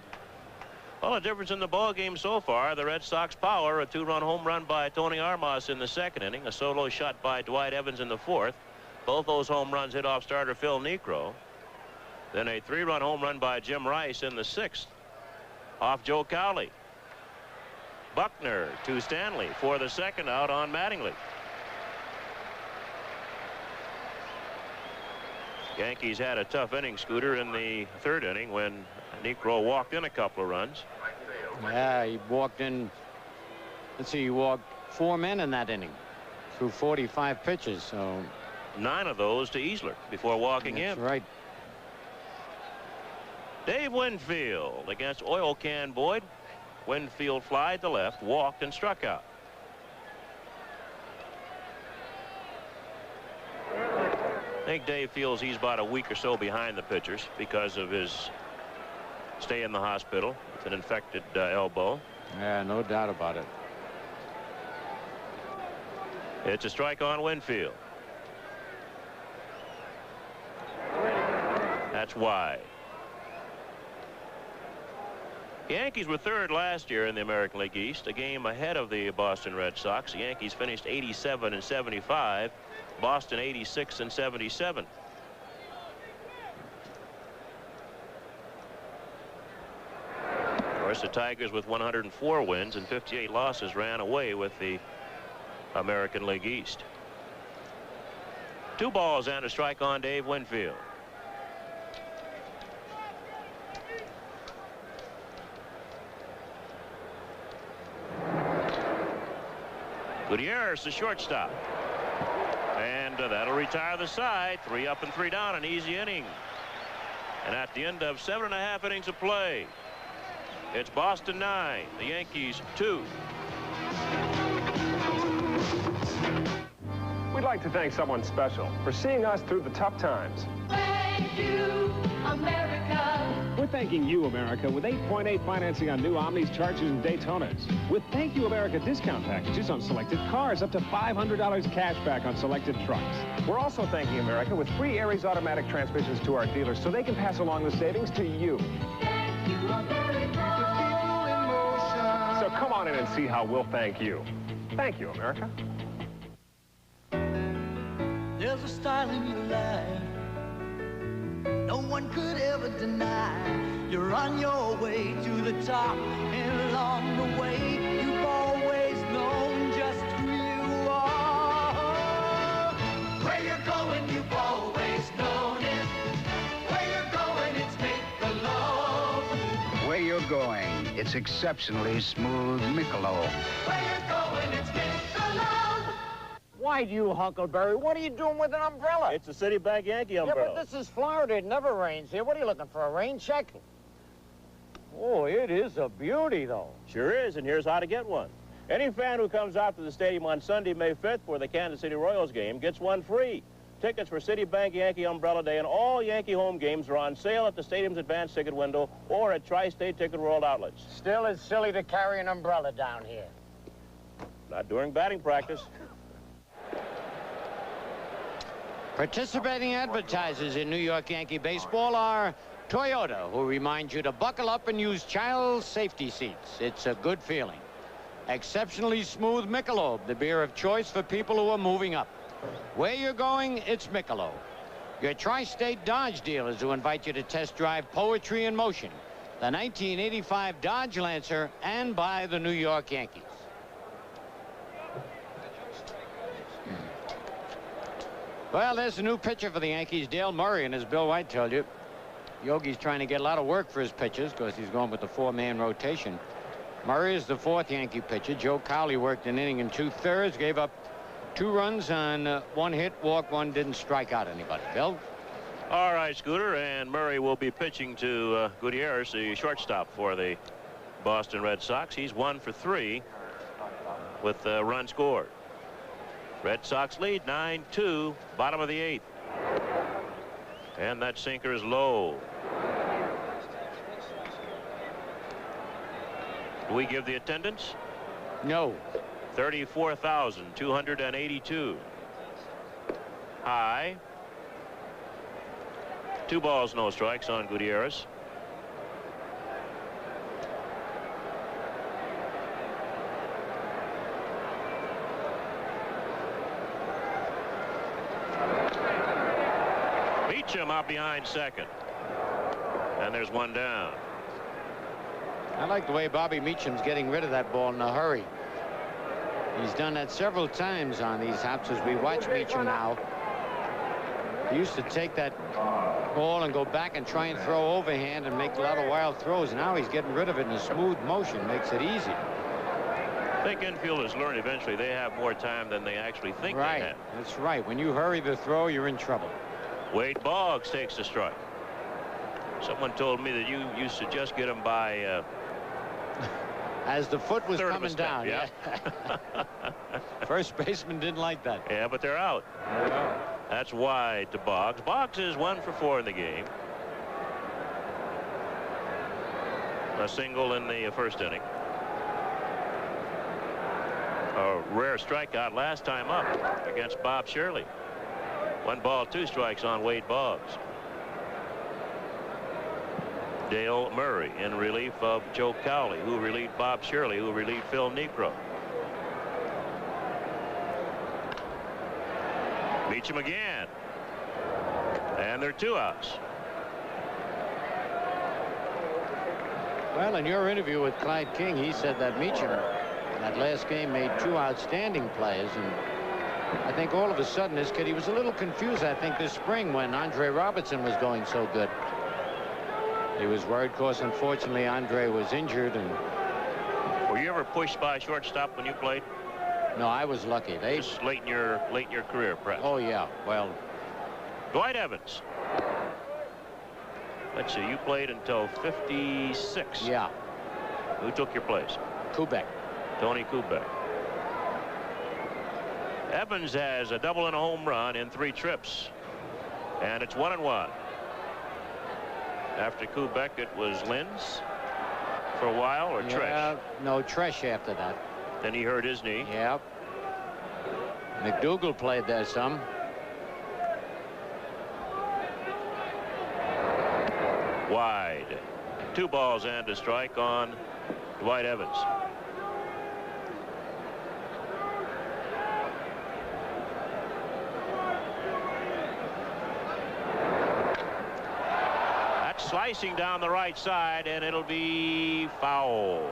Well, the difference in the ball game so far, the Red Sox power, a 2-run home run by Tony Armas in the 2nd inning, a solo shot by Dwight Evans in the 4th. Both those home runs hit off starter Phil Niekro. Then a 3-run home run by Jim Rice in the 6th off Joe Cowley. Buckner to Stanley for the 2nd out on Mattingly. Yankees had a tough inning, Scooter, in the 3rd inning when Niekro walked in a couple of runs. Yeah, he walked in. Let's see, he walked 4 men in that inning through 45 pitches. So 9 of those to Easler before walking in. That's right. Dave Winfield against Oil Can Boyd. Winfield flied to left, walked, and struck out. I think Dave feels he's about a week or so behind the pitchers because of his stay in the hospital with an infected elbow. Yeah, no doubt about it. It's a strike on Winfield. That's wide. The Yankees were 3rd last year in the American League East, a game ahead of the Boston Red Sox. The Yankees finished 87 and 75, Boston 86 and 77. Of course, the Tigers with 104 wins and 58 losses ran away with the American League East. 2 balls and a strike on Dave Winfield. Gutierrez, the shortstop. And that'll retire the side. 3 up and 3 down, an easy inning. And at the end of 7.5 innings of play, it's Boston 9, the Yankees 2. We'd like to thank someone special for seeing us through the tough times. Thank you, America. We're thanking you, America, with 8.8 financing on new Omnis, Chargers, and Daytonas. With Thank You, America discount packages on selected cars, up to $500 cash back on selected trucks. We're also thanking America with free Aries automatic transmissions to our dealers so they can pass along the savings to you. Thank you, America. So come on in and see how we'll thank you. Thank you, America. There's a style in your life no one could ever deny. You're on your way to the top, and along the way you've always known just who you are. Where you're going, you've always known it. Where you're going, it's Michelob. Where you're going, it's exceptionally smooth Michelob. Where you're going, it's Michelob. Why, you Huckleberry, what are you doing with an umbrella? It's a Citibank Yankee umbrella. Yeah, but this is Florida. It never rains here. What are you looking for, a rain check? Oh, it is a beauty, though. Sure is, and here's how to get one. Any fan who comes out to the stadium on Sunday, May 5th for the Kansas City Royals game gets one free. Tickets for Citibank Yankee Umbrella Day and all Yankee home games are on sale at the stadium's advanced ticket window or at Tri-State Ticket World outlets. Still, it's silly to carry an umbrella down here. Not during batting practice. Participating advertisers in New York Yankee baseball are Toyota, who remind you to buckle up and use child safety seats. It's a good feeling. Exceptionally smooth Michelob, the beer of choice for people who are moving up. Where you're going, it's Michelob. Your Tri-State Dodge dealers who invite you to test drive Poetry in Motion, the 1985 Dodge Lancer, and by the New York Yankees. Well, there's a new pitcher for the Yankees, Dale Murray, and as Bill White told you, Yogi's trying to get a lot of work for his pitchers because he's going with the 4-man rotation. Murray is the 4th Yankee pitcher. Joe Cowley worked an inning and 2/3, gave up 2 runs on 1 hit, walked 1, didn't strike out anybody. Bill? All right, Scooter, and Murray will be pitching to Gutierrez, the shortstop for the Boston Red Sox. He's 1 for 3 with a run scored. Red Sox lead 9-2, bottom of the 8th. And that sinker is low. Do we give the attendance? No. 34,282. High. 2 balls, no strikes on Gutierrez. Meacham out behind second. And there's 1 down. I like the way Bobby Meacham's getting rid of that ball in a hurry. He's done that several times on these hops as we watch Meacham now. He used to take that ball and go back and try and throw overhand and make a lot of wild throws. Now he's getting rid of it in a smooth motion. Makes it easy. I think infielders learn eventually they have more time than they actually think they have. That's right. When you hurry the throw, you're in trouble. Wade Boggs takes the strike. Someone told me that you used to just get him by as the foot was third coming step, down. yeah. First baseman didn't like that. Yeah, but they're out. Yeah. That's wide to Boggs. Boggs is 1 for 4 in the game. A single in the first inning. A rare strikeout last time up against Bob Shirley. 1 ball, 2 strikes on Wade Boggs. Dale Murray in relief of Joe Cowley, who relieved Bob Shirley, who relieved Phil Niekro. Meacham again. And there are 2 outs. Well, in your interview with Clyde King, he said that Meacham, in that last game, made 2 outstanding plays. And I think all of a sudden this kid, he was a little confused, I think, this spring when Andre Robertson was going so good. He was worried because, unfortunately, Andre was injured. And were you ever pushed by a shortstop when you played? No, I was lucky. They just late in your career, perhaps. Oh yeah. Well, Dwight Evans. Let's see. You played until 56. Yeah. Who took your place? Kubek. Tony Kubek. Evans has a double and a home run in 3 trips, and it's 1-1. After Kubek, it was Linz for a while, or Tresh? No, Tresh after that. Then he hurt his knee. Yep. McDougal played there some. Wide. 2 balls and a strike on Dwight Evans. Slicing down the right side, and it'll be foul.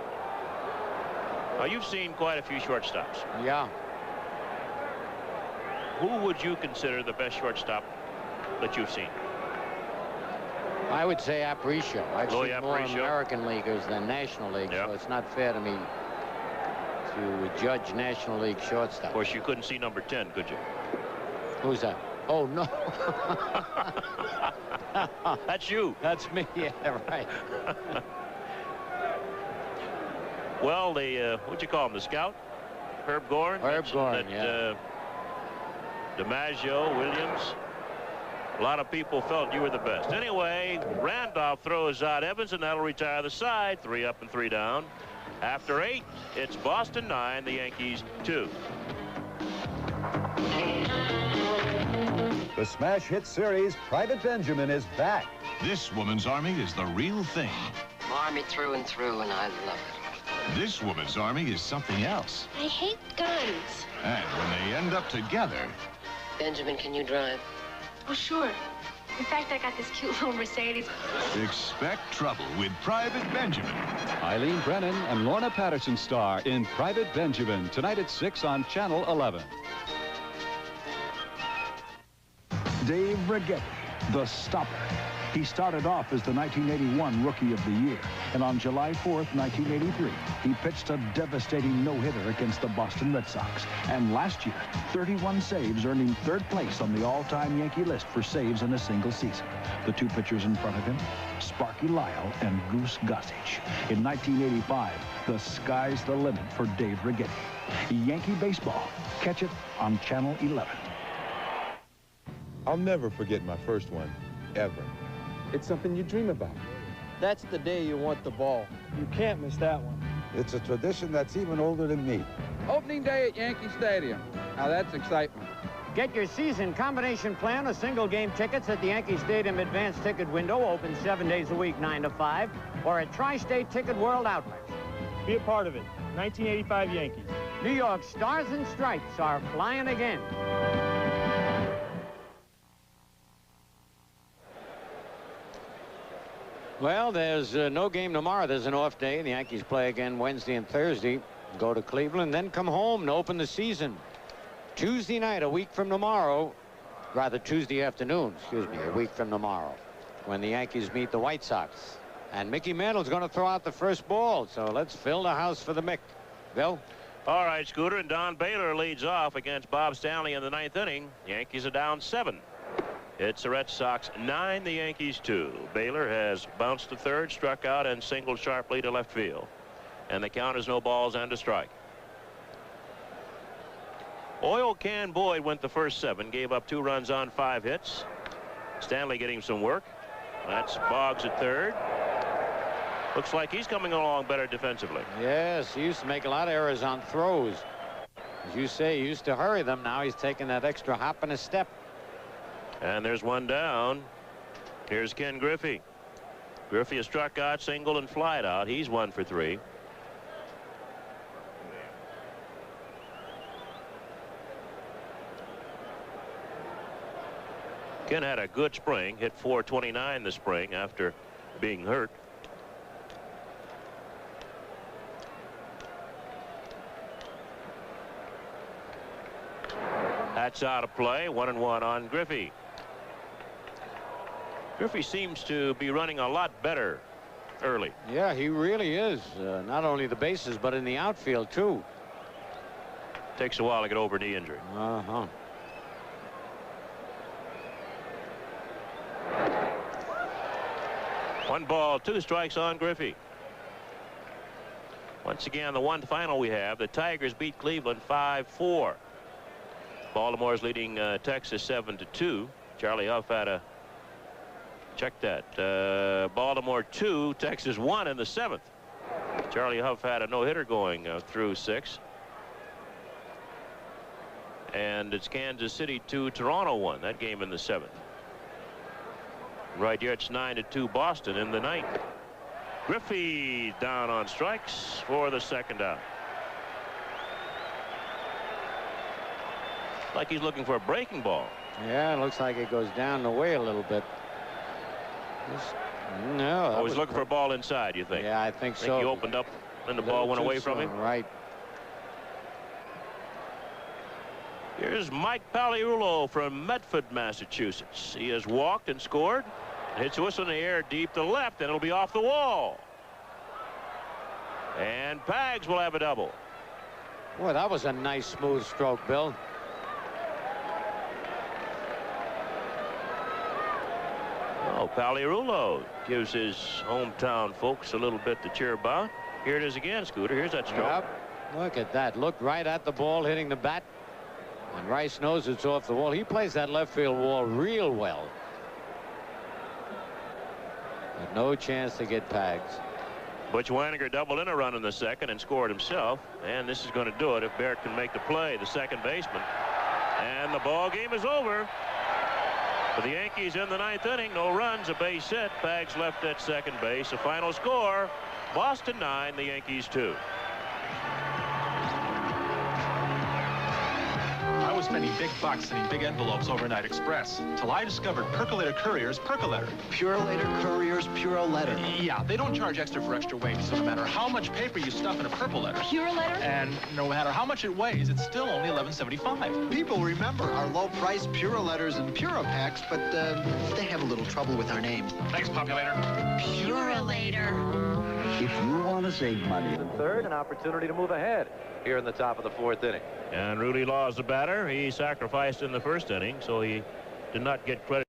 Now, you've seen quite a few shortstops. Yeah. Who would you consider the best shortstop that you've seen? I would say Aparicio. I've Louis seen more Aparicio. American leaguers than National League, so it's not fair to me to judge National League shortstop. Of course, you couldn't see number 10, could you? Who's that? Oh, no. That's you. That's me. Yeah, right. Well, the what'd you call him? The scout, Herb Gorin. Herb Gorin. Yeah. DiMaggio, Williams. A lot of people felt you were the best. Anyway, Randolph throws out Evans, and that'll retire the side. 3 up and 3 down. After 8, it's Boston 9, the Yankees 2. The smash hit series, Private Benjamin, is back. This woman's army is the real thing. Army through and through, and I love it. This woman's army is something else. I hate guns. And when they end up together... Benjamin, can you drive? Oh, sure. In fact, I got this cute little Mercedes. Expect trouble with Private Benjamin. Eileen Brennan and Lorna Patterson star in Private Benjamin, tonight at 6 on Channel 11. Dave Rigetti, the stopper. He started off as the 1981 Rookie of the Year, and on July 4th, 1983, he pitched a devastating no-hitter against the Boston Red Sox. And last year, 31 saves earned him third place on the all-time Yankee list for saves in a single season. The two pitchers in front of him, Sparky Lyle and Goose Gossage. In 1985, the sky's the limit for Dave Righetti. Yankee baseball. Catch it on Channel 11. I'll never forget my first one, ever. It's something you dream about. That's the day you want the ball. You can't miss that one. It's a tradition that's even older than me. Opening day at Yankee Stadium. Now that's excitement. Get your season combination plan of single game tickets at the Yankee Stadium advanced ticket window, open 7 days a week, 9 to 5, or at Tri-State Ticket World outlets. Be a part of it. 1985 Yankees. New York Stars and Stripes are flying again. Well, there's no game tomorrow. There's an off day. The Yankees play again Wednesday and Thursday. Go to Cleveland, then come home and open the season. Tuesday night, a week from tomorrow, rather Tuesday afternoon, excuse me, a week from tomorrow, when the Yankees meet the White Sox. And Mickey Mantle's going to throw out the first ball, so let's fill the house for the Mick. Bill? All right, Scooter, and Don Baylor leads off against Bob Stanley in the 9th inning. Yankees are down 7. It's the Red Sox 9, the Yankees 2. Baylor has bounced to third, struck out, and singled sharply to left field. And the count is no balls and a strike. Oil Can Boyd went the first 7, gave up 2 runs on 5 hits. Stanley getting some work. That's Boggs at third. Looks like he's coming along better defensively. Yes, he used to make a lot of errors on throws. As you say, he used to hurry them. Now he's taking that extra hop and a step. And there's one down. Here's Ken Griffey. Griffey has struck out, singled, and flied out. He's 1 for 3. Ken had a good spring, hit .429 this spring after being hurt. That's out of play. 1-1 on Griffey. Griffey seems to be running a lot better early. Yeah, he really is. Not only the bases, but in the outfield, too. Takes a while to get over knee injury. Uh-huh. One ball, 2 strikes on Griffey. Once again, the one final we have, the Tigers beat Cleveland 5-4. Baltimore's leading Texas 7-2. Charlie Huff had a check that. Baltimore 2, Texas 1 in the 7th. Charlie Huff had a no-hitter going through 6. And it's Kansas City 2, Toronto 1. That game in the 7th. Right here, it's 9-2 Boston in the 9th. Griffey down on strikes for the second out. Like he's looking for a breaking ball. Yeah, it looks like it goes down the way a little bit. No. Oh, he's looking for a ball inside, you think? Yeah, I think so. He opened up and the ball went away from him? Right. Here's Mike Pagliarulo from Medford, Massachusetts. He has walked and scored. Hits a whistle in the air deep to left, and it'll be off the wall. And Pags will have a double. Boy, that was a nice smooth stroke, Bill. Oh, Pagliarulo gives his hometown folks a little bit to cheer about. Here it is again, Scooter. Here's that stroke. Yep. Look at that. Looked right at the ball, hitting the bat. And Rice knows it's off the wall. He plays that left field wall real well. But no chance to get Pags. Butch Weininger doubled in a run in the 2nd and scored himself. And this is going to do it if Barrett can make the play, the second baseman. And the ball game is over. For the Yankees in the 9th inning, no runs, a base hit. Pags left at second base. A final score, Boston 9, the Yankees 2. I was spending big bucks sending big envelopes overnight express. Till I discovered Percolator Courier's Percolator. Purolator Courier's Purolator. Yeah, they don't charge extra for extra weight, so no matter how much paper you stuff in a Purpolator. Purolator? And no matter how much it weighs, it's still only $11.75. People remember our low-priced Purolator's and Purapacks, but they have a little trouble with our name. Thanks, Populator. Purolator. If you want to save money. Third, an opportunity to move ahead here in the top of the fourth inning. And Rudy Law is the batter. He sacrificed in the first inning, so he did not get credit.